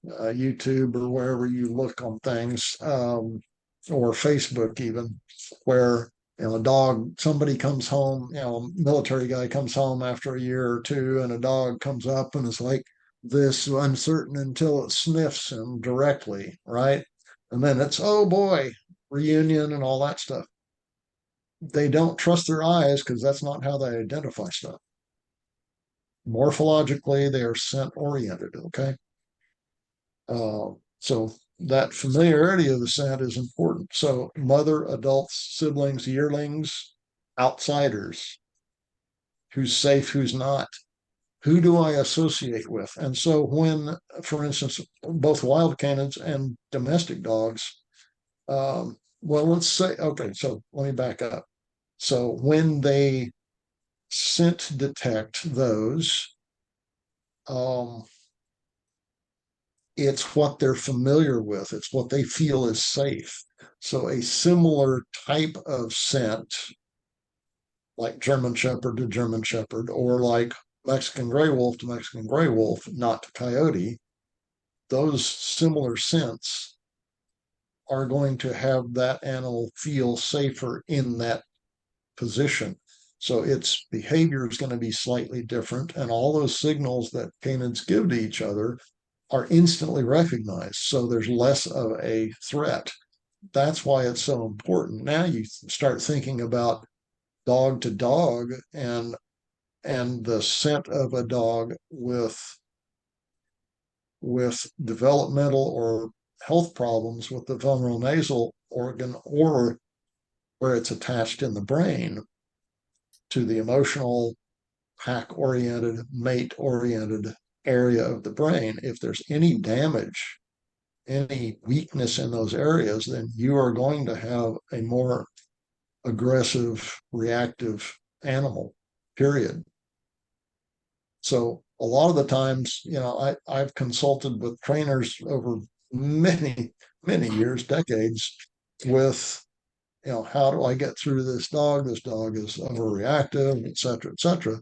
YouTube or wherever you look on things, or Facebook even, where a dog, somebody comes home, a military guy comes home after a year or two, and a dog comes up and is like this uncertain until it sniffs him directly, right? And then it's, oh boy, reunion and all that stuff. They don't trust their eyes because that's not how they identify stuff. Morphologically, they are scent oriented. Okay. So that familiarity of the scent is important. So mother, adults, siblings, yearlings, outsiders, who's safe, who's not, who do I associate with? And so when, for instance, both wild canids and domestic dogs, well, let's say, okay, so let me back up. So when they scent detect those, um, it's what they're familiar with, it's what they feel is safe. So a similar type of scent, like German Shepherd to German Shepherd, or like Mexican Gray Wolf to Mexican Gray Wolf, not to Coyote, those similar scents are going to have that animal feel safer in that position. So its behavior is going to be slightly different. And all those signals that canids give to each other are instantly recognized. So there's less of a threat. That's why it's so important. Now you start thinking about dog to dog and the scent of a dog with developmental or health problems with the vomeronasal organ or where it's attached in the brain to the emotional, pack oriented, mate oriented area of the brain. If there's any damage, any weakness in those areas, then you are going to have a more aggressive, reactive animal, period. So a lot of the times, I've consulted with trainers over many, many years, decades, with, how do I get through this dog? This dog is overreactive, et cetera, et cetera.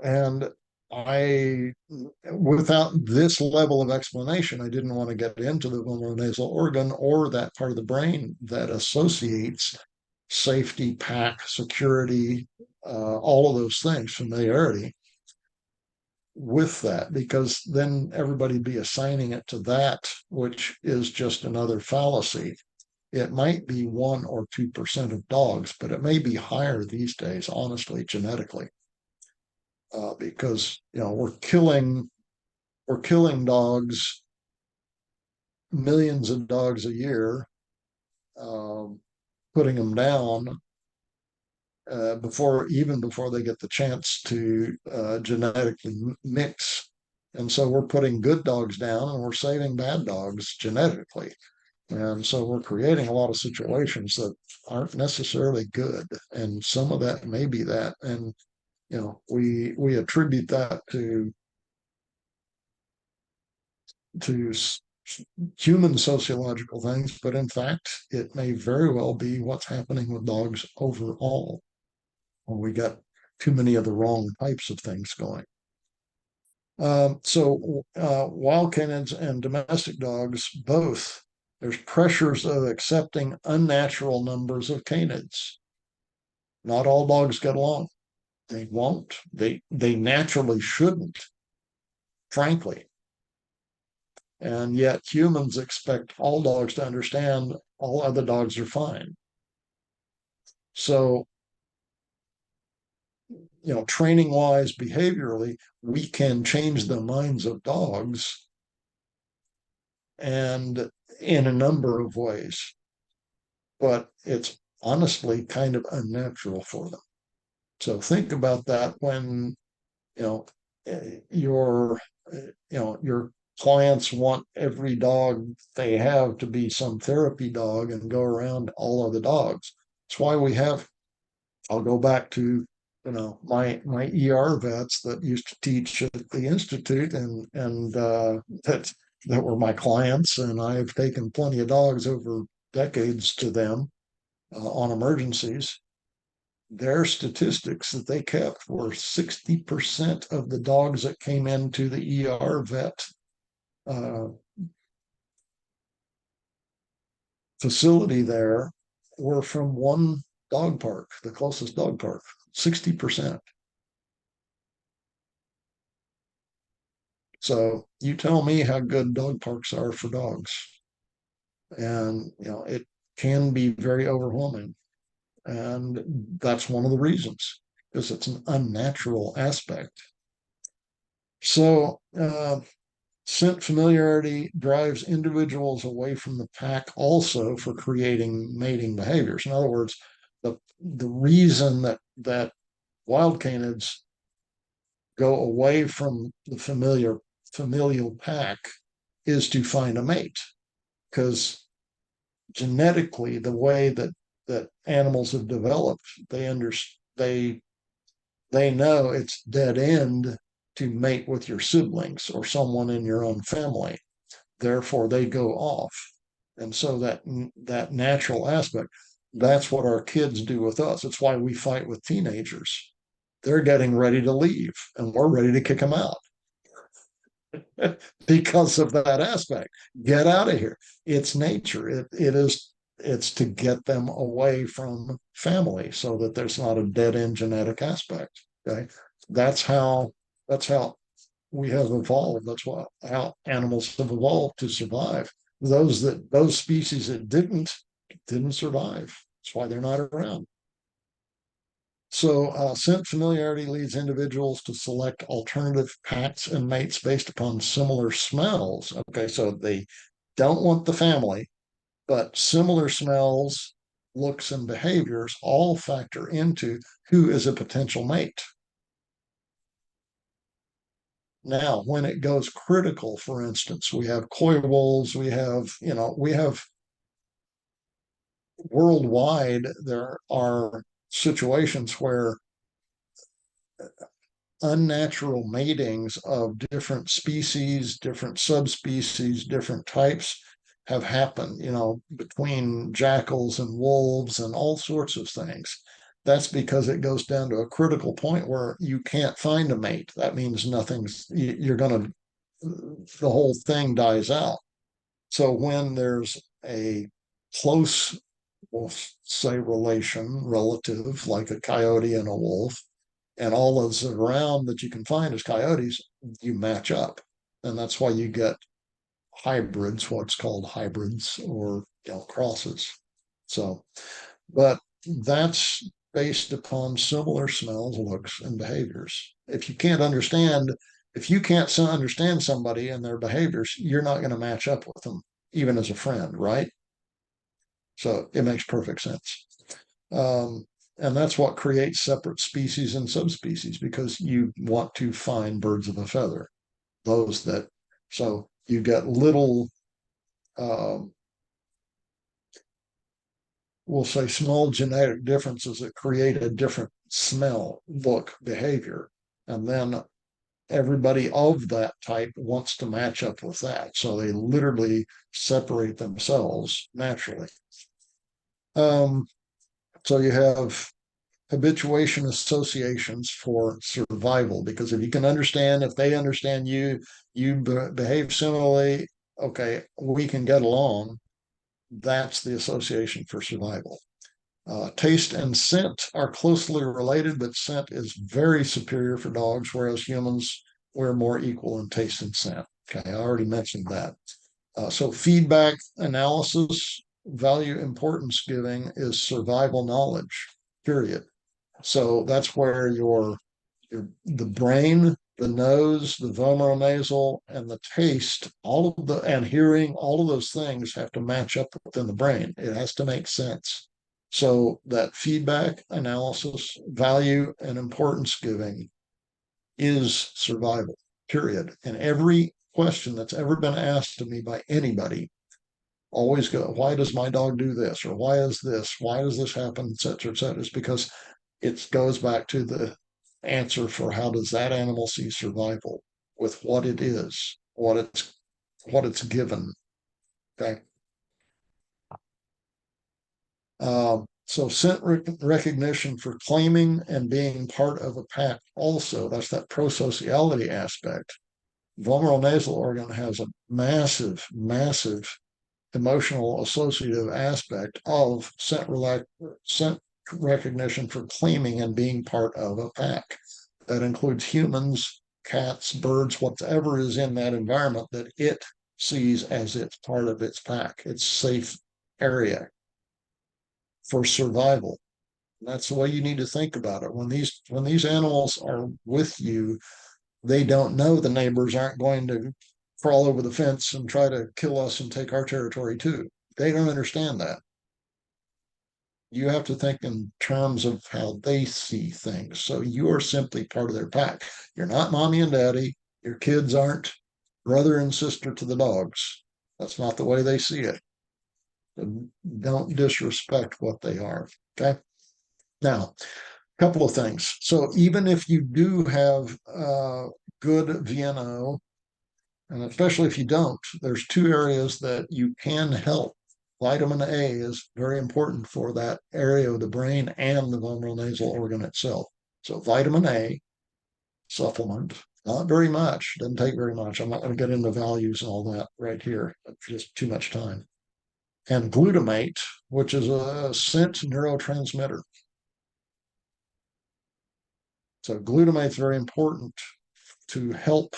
And I, without this level of explanation, I didn't want to get into the vomeronasal organ or that part of the brain that associates safety, pack, security, all of those things, familiarity with that, because then everybody be assigning it to that, which is just another fallacy. It might be 1 or 2% of dogs, but it may be higher these days, honestly, genetically, because we're killing dogs, millions of dogs a year, um, putting them down before they get the chance to genetically mix. And so we're putting good dogs down and we're saving bad dogs genetically. And so we're creating a lot of situations that aren't necessarily good. And some of that may be that. And we attribute that to human sociological things, but in fact, it may very well be what's happening with dogs overall. We got too many of the wrong types of things going. So wild canids and domestic dogs, both, there's pressures of accepting unnatural numbers of canids. Not all dogs get along. They won't. They naturally shouldn't, frankly. And yet humans expect all dogs to understand all other dogs are fine. So, training wise, behaviorally, we can change the minds of dogs and in a number of ways, but it's honestly kind of unnatural for them. So think about that when, you know, your, your clients want every dog they have to be some therapy dog and go around all other dogs. That's why I'll go back to, my ER vets that used to teach at the institute and that were my clients, and I've taken plenty of dogs over decades to them on emergencies. Their statistics that they kept were 60% of the dogs that came into the ER vet uh, facility there were from one dog park, the closest dog park, 60%. So you tell me how good dog parks are for dogs. And, it can be very overwhelming. And that's one of the reasons, because it's an unnatural aspect. So, scent familiarity drives individuals away from the pack also for creating mating behaviors. In other words, the reason that wild canids go away from the familial pack is to find a mate, because genetically, the way that animals have developed, they know it's dead end to mate with your siblings or someone in your own family. Therefore, they go off. And so that natural aspect, that's what our kids do with us. It's why we fight with teenagers. They're getting ready to leave, and we're ready to kick them out. because of that aspect. Get out of here. It's nature. It's to get them away from family so that there's not a dead end genetic aspect. Okay. That's how that's how we have evolved. That's how animals have evolved to survive. Those species that didn't survive. That's why they're not around. So, scent familiarity leads individuals to select alternative packs and mates based upon similar smells. Okay, so they don't want the family, but similar smells, looks, and behaviors all factor into who is a potential mate. Now, when it goes critical, for instance, we have coy wolves, we have worldwide, there are situations where unnatural matings of different species, different subspecies, different types have happened, between jackals and wolves and all sorts of things. That's because it goes down to a critical point where you can't find a mate. That means you're going to, the whole thing dies out. So when there's a close, we'll say, relative, like a coyote and a wolf, and all those around that you can find as coyotes, you match up. And that's why you get hybrids, what's called hybrids or crosses. So, but that's based upon similar smells, looks, and behaviors. If you can't understand somebody and their behaviors, you're not going to match up with them, even as a friend, right? So it makes perfect sense. Um, and that's what creates separate species and subspecies because you want to find birds of a feather. Those that, so you get little, um, we'll say small genetic differences that create a different smell, look, behavior. And then everybody of that type wants to match up with that. So they literally separate themselves naturally. Um, so you have habituation associations for survival because if they understand you, behave similarly, okay, we can get along. That's the association for survival. Taste and scent are closely related, but scent is very superior for dogs, whereas humans, we're more equal in taste and scent. Okay, I already mentioned that. So feedback analysis, value importance giving is survival knowledge, period. So that's where the brain, the nose, the vomeronasal, and the taste, and hearing, all of those things have to match up within the brain. It has to make sense. So that feedback, analysis, value, and importance giving is survival, period. And every question that's ever been asked to me by anybody always go, why does my dog do this? Or why is this? Why does this happen? Et cetera, et cetera. It's because it goes back to the answer for how does that animal see survival with what it is, what it's given. Okay. So scent recognition for claiming and being part of a pack also, that's that prosociality aspect. Vomeronasal nasal organ has a massive, massive emotional associative aspect of scent recognition for claiming and being part of a pack. That includes humans, cats, birds, whatever is in that environment that it sees as its part of its pack, its safe area for survival. That's the way you need to think about it. When these animals are with you, they don't know the neighbors aren't going to crawl over the fence and try to kill us and take our territory too. They don't understand that. You have to think in terms of how they see things. So you are simply part of their pack. You're not mommy and daddy. Your kids aren't brother and sister to the dogs. That's not the way they see it. Don't disrespect what they are. Okay. Now, a couple of things. So even if you do have good VNO, and especially if you don't, there's two areas that you can help. Vitamin A is very important for that area of the brain and the vomeronasal organ itself. So vitamin A supplement, Not very much. Doesn't take very much. I'm not going to get into values and all that right here. It's just too much time. And glutamate, which is a scent neurotransmitter. So glutamate is very important to help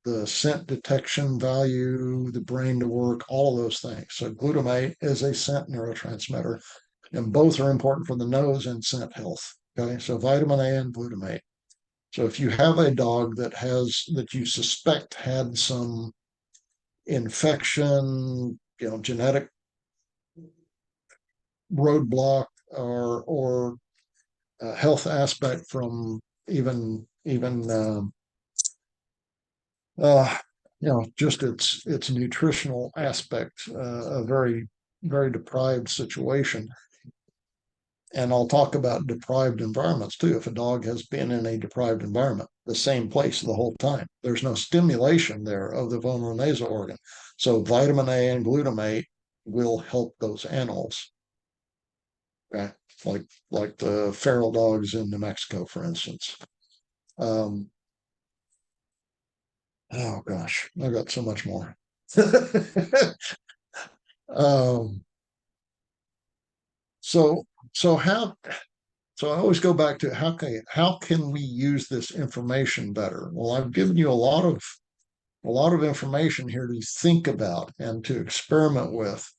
the scent detection value, the brain to work, all of those things. So glutamate is a scent neurotransmitter, and both are important for the nose and scent health. Okay, so vitamin A and glutamate. So if you have a dog that you suspect had some infection, genetic roadblock or health aspect from even uh, just its nutritional aspect, a very deprived situation. And I'll talk about deprived environments too. If a dog has been in a deprived environment, the same place the whole time, there's no stimulation there of the vomeronasal organ. So vitamin A and glutamate will help those animals. Okay, like the feral dogs in New Mexico, for instance. Um, oh gosh, I've got so much more. um, so so how so I always go back to how can we use this information better? Well, I've given you a lot of information here to think about and to experiment with,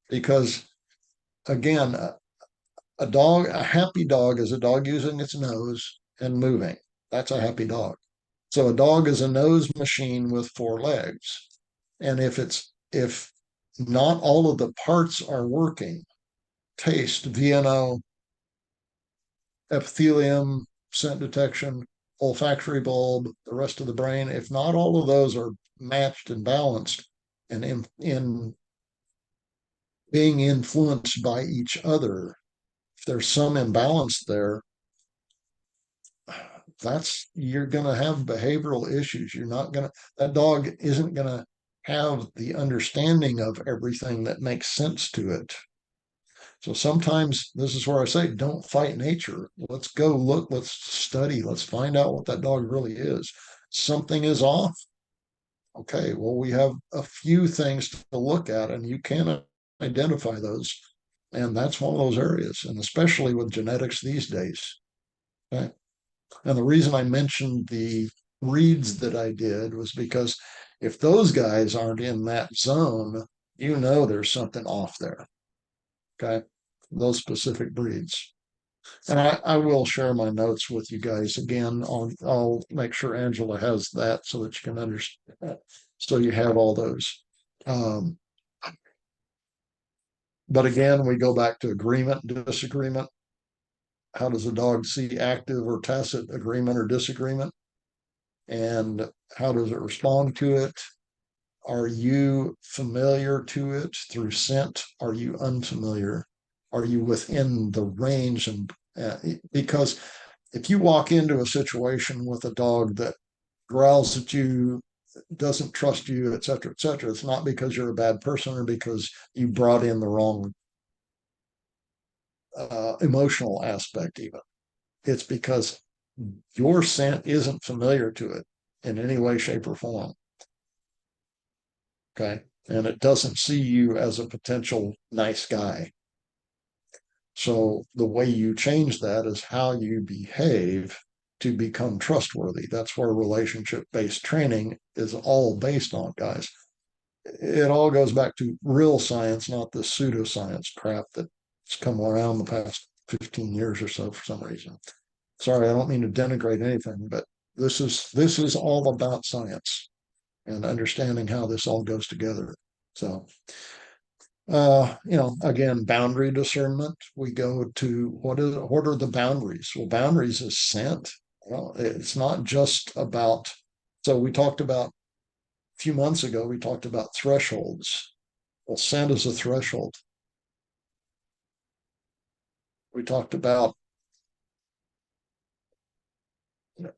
because again, a happy dog is a dog using its nose and moving. That's a happy dog. So a dog is a nose machine with four legs. And if not all of the parts are working, taste, VNO, epithelium, scent detection, olfactory bulb, the rest of the brain, if not all of those are matched and balanced and in being influenced by each other, if there's some imbalance there, you're going to have behavioral issues. That dog isn't going to have the understanding of everything that makes sense to it. So sometimes this is where I say, don't fight nature. Let's go look, let's study, let's find out what that dog really is. Something is off. Okay, well, we have a few things to look at, and you can identify those. And that's one of those areas, and especially with genetics these days. Okay. And the reason I mentioned the breeds that I did was because if those guys aren't in that zone, there's something off there. Okay. Those specific breeds. And I will share my notes with you guys again. I'll make sure Angela has that so that you can understand that. So you have all those. Um, but again, we go back to agreement, disagreement. How does a dog see active or tacit agreement or disagreement? And how does it respond to it? Are you familiar to it through scent? Are you unfamiliar? Are you within the range? And because if you walk into a situation with a dog that growls at you, doesn't trust you, et cetera, it's not because you're a bad person or because you brought in the wrong emotional aspect, even. It's because your scent isn't familiar to it in any way, shape, or form. Okay. And it doesn't see you as a potential nice guy. So the way you change that is how you behave to become trustworthy. That's where relationship based training is all based on, guys. It all goes back to real science, not the pseudoscience crap that's come around the past 15 years or so for some reason. Sorry, I don't mean to denigrate anything, but this is all about science and understanding how this all goes together. So again, boundary discernment. We go to what are the boundaries? Well, boundaries is scent. Well, it's not just about. So we talked about a few months ago. We talked about thresholds. Well, scent is a threshold. We talked about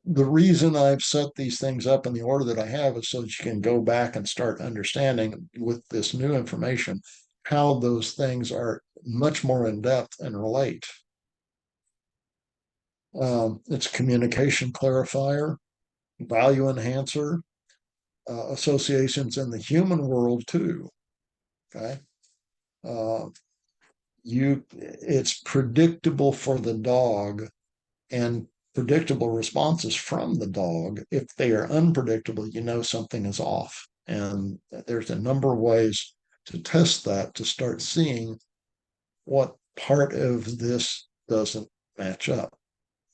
the reason I've set these things up in the order that I have is so that you can go back and start understanding with this new information how those things are much more in depth and relate. It's communication clarifier. value enhancer associations in the human world too. Okay. Uh, it's predictable for the dog and predictable responses from the dog. If they are unpredictable, you know something is off. And there's a number of ways to test that to start seeing what part of this doesn't match up.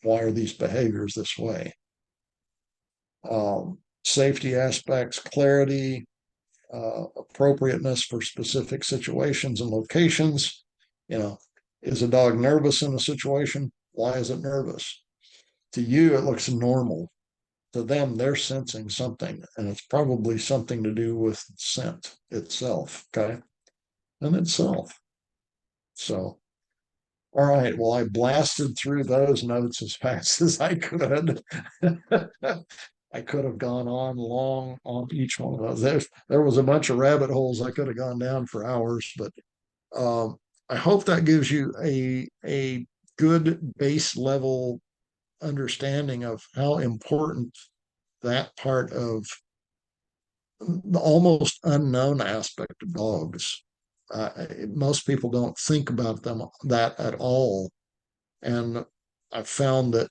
Why are these behaviors this way? Safety aspects, clarity, appropriateness for specific situations and locations. You know, is a dog nervous in a situation? Why is it nervous? To you, it looks normal. To them, they're sensing something, and it's probably something to do with scent itself. Okay. And itself. So, all right. Well, I blasted through those notes as fast as I could. I could have gone on long on each one of those. There was a bunch of rabbit holes I could have gone down for hours, but um, I hope that gives you a good base level understanding of how important that part of the almost unknown aspect of dogs. Most people don't think about them that at all, and I've found that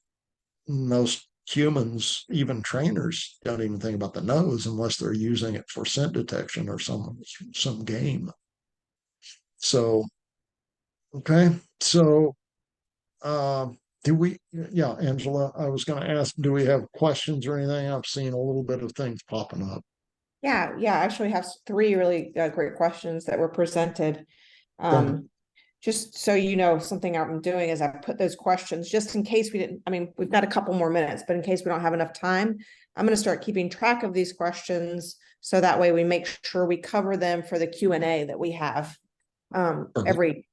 most humans, even trainers, don't even think about the nose unless they're using it for scent detection or some game. So okay, so do we? Yeah, Angela, I was going to ask, do we have questions or anything? I've seen a little bit of things popping up. Yeah, I actually have three really great questions that were presented. Okay. Just so you know, something I'm doing is I put those questions just in case we didn't, I mean, we've got a couple more minutes, but in case we don't have enough time, I'm going to start keeping track of these questions. So that way we make sure we cover them for the Q&A that we have every,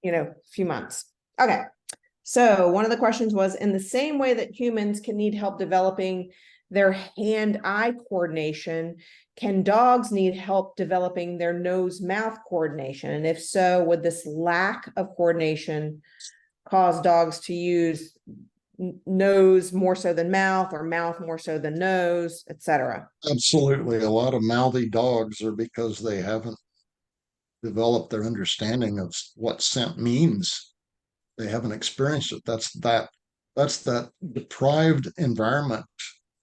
few months. Okay. So one of the questions was, in the same way that humans can need help developing their hand-eye coordination, can dogs need help developing their nose-mouth coordination? And if so, would this lack of coordination cause dogs to use nose more so than mouth, or mouth more so than nose, etc.? Absolutely. A lot of mouthy dogs are because they haven't developed their understanding of what scent means. They haven't experienced it. That's that deprived environment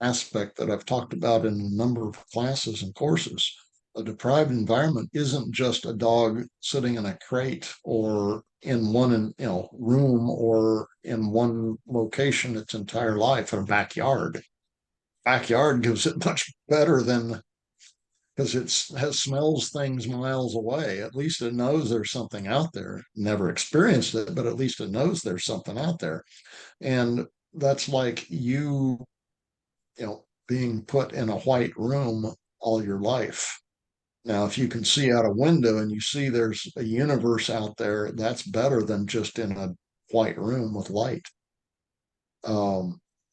aspect that I've talked about in a number of classes and courses. A deprived environment isn't just a dog sitting in a crate or in one room or in one location its entire life in a backyard. Backyard gives it much better than, because it has smells things miles away. At least it knows there's something out there. Never experienced it, but at least it knows there's something out there. And that's like being put in a white room all your life. Now, if you can see out a window and you see there's a universe out there, that's better than just in a white room with light.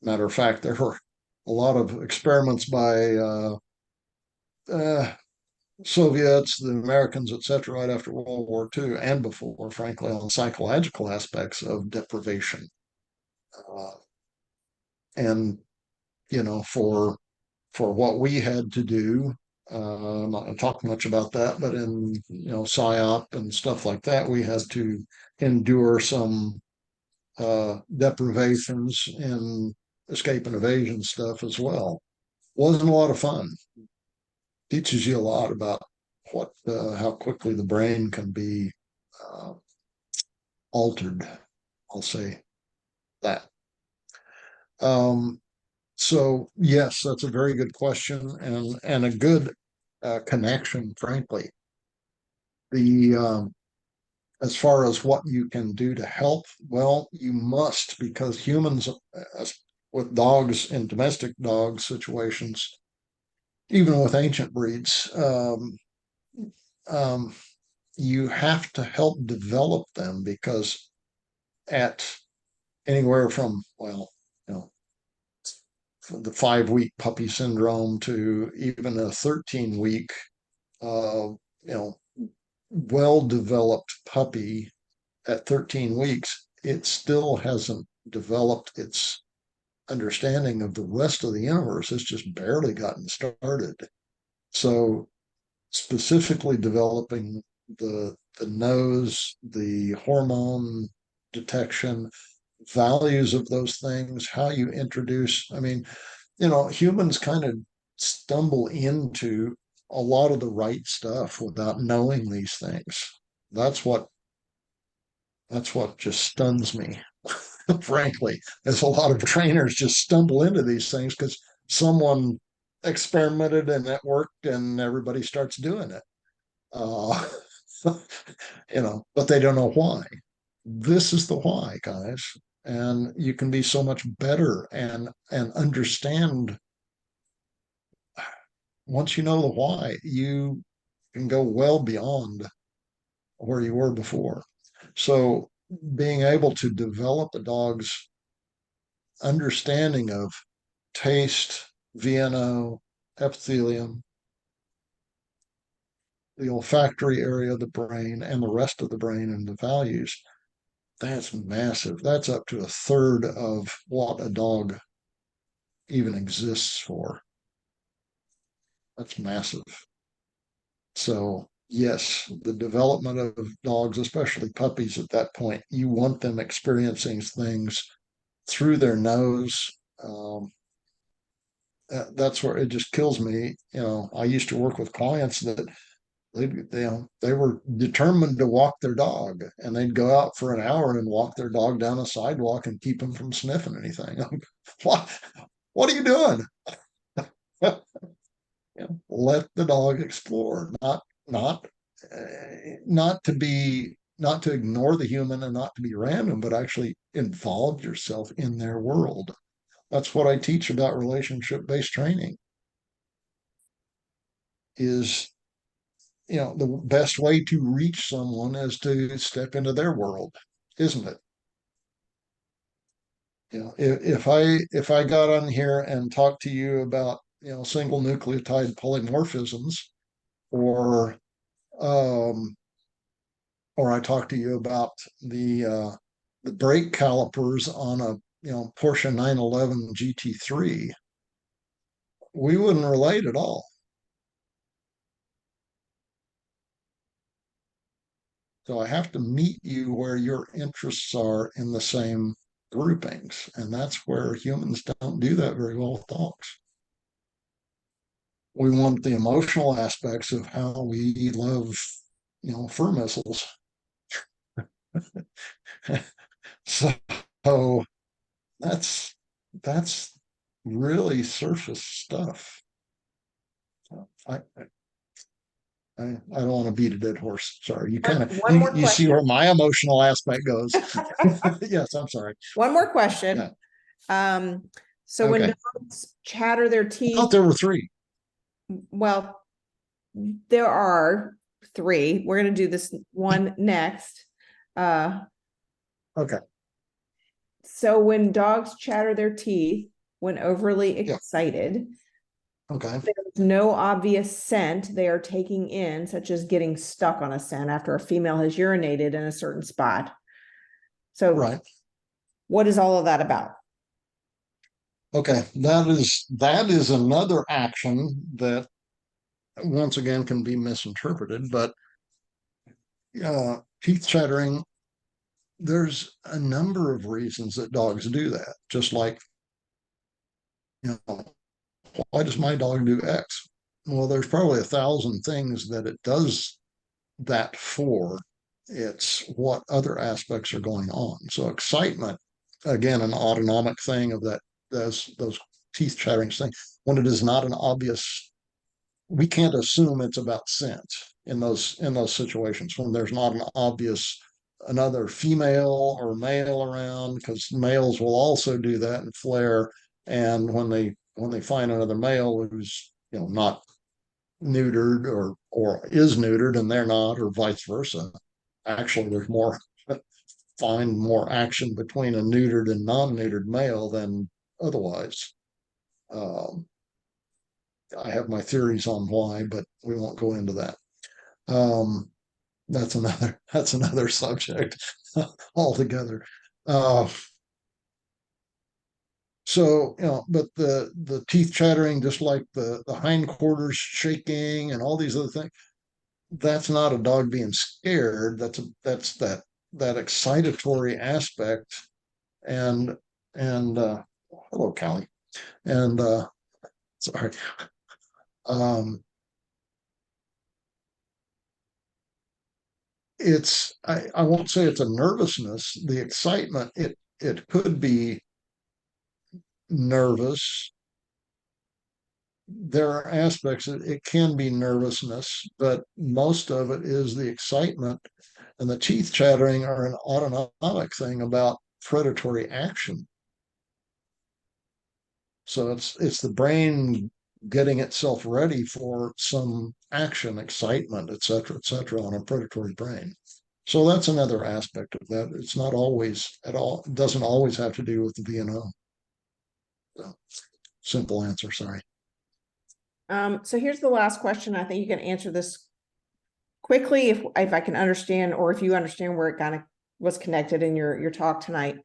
Matter of fact, there were a lot of experiments by uh, Soviets, the Americans, etc., right after World War II and before, frankly, on psychological aspects of deprivation. Uh, and for what we had to do, I'm not going to talk much about that, but in PSYOP and stuff like that, we had to endure some deprivations and escape and evasion stuff as well. Wasn't a lot of fun. Teaches you a lot about how quickly the brain can be uh, altered. I'll say that. Um, so yes, that's a very good question and a good connection, frankly. The As far as what you can do to help, well, you must, because humans, with dogs in domestic dog situations, even with ancient breeds, um, you have to help develop them because at anywhere from, well, you know, the 5 week puppy syndrome to even a 13 week, you know, well developed puppy at 13 weeks, it still hasn't developed its understanding of the rest of the universe has just barely gotten started. So specifically developing the nose, the hormone detection, values of those things, how you introduce, I mean, humans kind of stumble into a lot of the right stuff without knowing these things. That's what just stuns me, frankly, as a lot of trainers just stumble into these things because someone experimented and it worked and everybody starts doing it. Uh, but they don't know why. This is the why, guys. And you can be so much better and understand. Once you know the why, you can go well beyond where you were before. So being able to develop a dog's understanding of taste, VNO, epithelium, the olfactory area of the brain, and the rest of the brain and the values, that's massive. That's up to a third of what a dog even exists for. That's massive. So, yes, the development of dogs, especially puppies at that point, you want them experiencing things through their nose. That's where it just kills me. I used to work with clients that they were determined to walk their dog, and they'd go out for an hour and walk their dog down a sidewalk and keep them from sniffing anything. What are you doing? Let the dog explore, not to ignore the human and not to be random, but actually involve yourself in their world. That's what I teach about relationship-based training. Is the best way to reach someone is to step into their world, isn't it? If I got on here and talked to you about single nucleotide polymorphisms, or um, or I talked to you about the brake calipers on a Porsche 911 GT3, we wouldn't relate at all. So I have to meet you where your interests are in the same groupings. And that's where humans don't do that very well with dogs. We want the emotional aspects of how we love, fur missiles. So that's really surface stuff. I, I don't want to beat a dead horse. Sorry. You kind of One more you see question. where my emotional aspect goes. Yes, I'm sorry. One more question. Yeah. So when Okay. dogs chatter their I teeth, thought there were three. well, there are three. We're going to do this one next. Okay. So when dogs chatter their teeth when overly Yeah. excited, Okay. there's no obvious scent they are taking in, such as getting stuck on a scent after a female has urinated in a certain spot. So Right. what is all of that about? Okay. That is another action that once again can be misinterpreted, but teeth chattering, there's a number of reasons that dogs do that. Just like, why does my dog do X? Well, there's probably 1,000 things that it does that for. It's what other aspects are going on. So excitement, again, an autonomic thing of that, those teeth chattering thing. When it is not an obvious, we can't assume it's about scent in those situations when there's not an obvious another female or male around, because males will also do that and flare. And when they find another male who's not neutered or is neutered and they're not, or vice versa, actually there's more action between a neutered and non-neutered male than otherwise. um, I have my theories on why, but we won't go into that. um, that's another subject altogether. uh, So, but the teeth chattering, just like the hindquarters shaking and all these other things, that's not a dog being scared. That's that excitatory aspect. And hello, Callie. And sorry. Um, I won't say it's a nervousness. The excitement, it could be nervous. There are aspects it can be nervousness, but most of it is the excitement, and the teeth chattering are an autonomic thing about predatory action. So it's the brain getting itself ready for some action, excitement, et cetera, on a predatory brain. So that's another aspect of that. It's not always at all, it doesn't always have to do with the VNO. So, simple answer, sorry. So here's the last question. I think you can answer this quickly if I can understand, or if you understand where it kind of was connected in your talk tonight.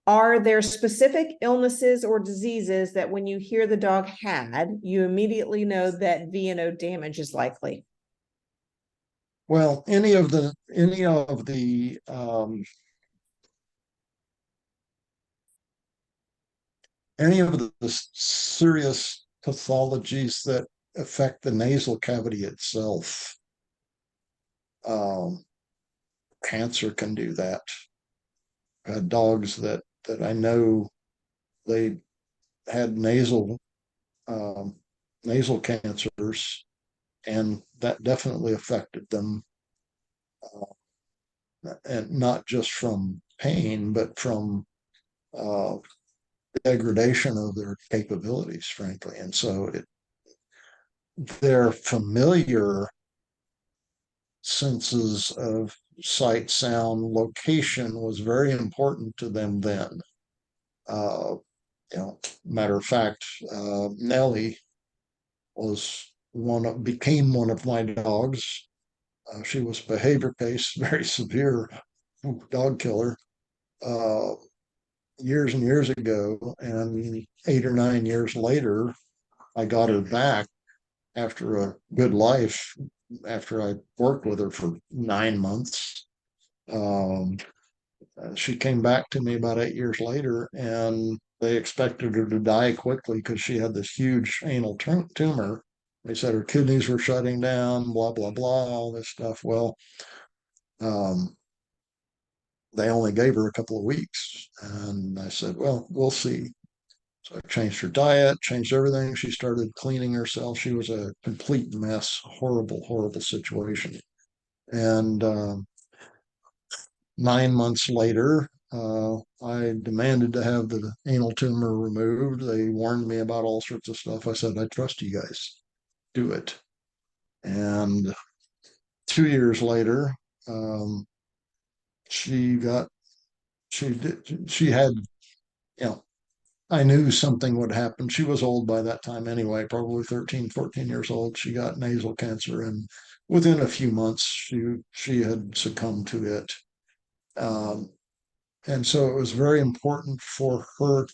Are there specific illnesses or diseases that when you hear the dog had, you immediately know that VNO damage is likely? Well, any of the serious pathologies that affect the nasal cavity itself, um, cancer can do that. Dogs that I know they had um, nasal cancers, and that definitely affected them, and not just from pain, but from uh, degradation of their capabilities, frankly. And so their familiar senses of sight, sound, location was very important to them then. Uh, Matter of fact, Nellie became one of my dogs. She was behavior case, very severe dog killer, uh, years and years ago. And 8 or 9 years later, I got her back after a good life, after I worked with her for 9 months. Um, she came back to me about 8 years later, and they expected her to die quickly because she had this huge anal tumor. They said her kidneys were shutting down, blah, blah, blah, all this stuff. Well, um, they only gave her a couple of weeks. And I said, well, we'll see. So I changed her diet, changed everything. She started cleaning herself. She was a complete mess, horrible, horrible situation. And 9 months later, I demanded to have the anal tumor removed. They warned me about all sorts of stuff. I said, I trust you guys, do it. And 2 years later, um, she got, she had, you know, I knew something would happen. She was old by that time anyway, probably 13, 14 years old. She got nasal cancer, and within a few months, she had succumbed to it. Um, and so it was very important for her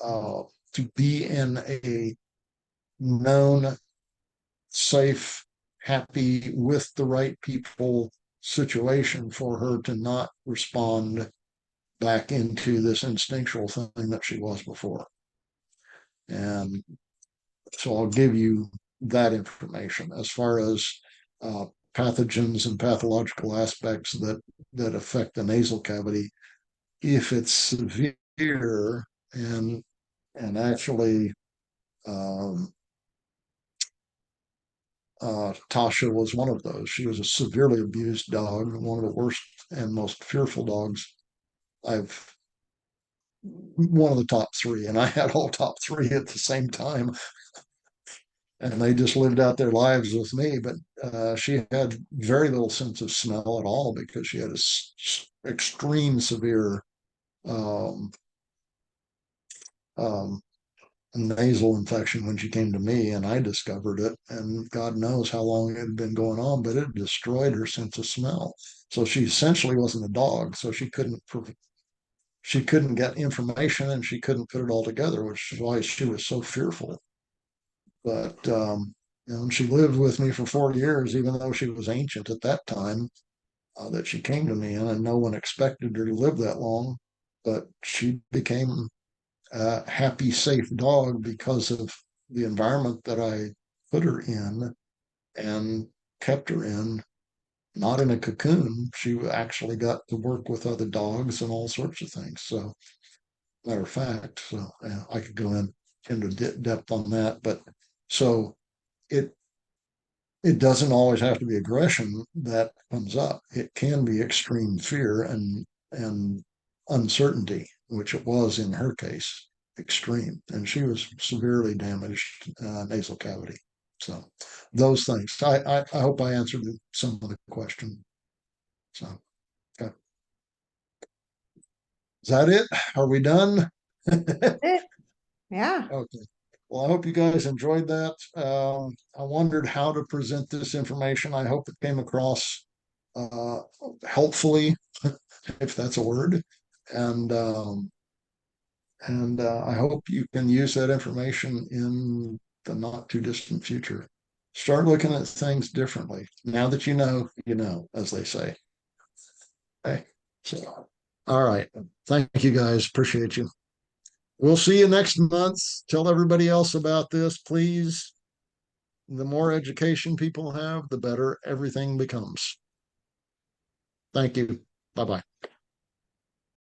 uh, to be in a known, safe, happy, with the right people situation for her to not respond back into this instinctual thing that she was before. And so I'll give you that information as far as uh, pathogens and pathological aspects that affect the nasal cavity. If it's severe, and actually, um, Tasha was one of those. She was a severely abused dog, one of the worst and most fearful dogs I've one of the top three, and I had all top three at the same time, and they just lived out their lives with me. But she had very little sense of smell at all because she had a extreme severe um, um, nasal infection when she came to me, and I discovered it. And God knows how long it had been going on, but it destroyed her sense of smell. So she essentially wasn't a dog, so she couldn't she couldn't get information and she couldn't put it all together, which is why she was so fearful. But she lived with me for 4 years, even though she was ancient at that time that she came to me in, and no one expected her to live that long. But she became a happy, safe dog because of the environment that I put her in and kept her in, not in a cocoon. She actually got to work with other dogs and all sorts of things. So, matter of fact, so yeah, I could go into depth on that. But so it it doesn't always have to be aggression that comes up. It can be extreme fear and uncertainty, which it was in her case, extreme. And she was severely damaged nasal cavity. So those things. I hope I answered some of the question. So okay. Is that it? Are we done? It, yeah. Okay. Well, I hope you guys enjoyed that. I wondered how to present this information. I hope it came across uh, helpfully, if that's a word. And I hope you can use that information in the not too distant future. Start looking at things differently. Now that you know, as they say. Okay. So, all right. Thank you guys. Appreciate you. We'll see you next month. Tell everybody else about this, please. The more education people have, the better everything becomes. Thank you. Bye bye.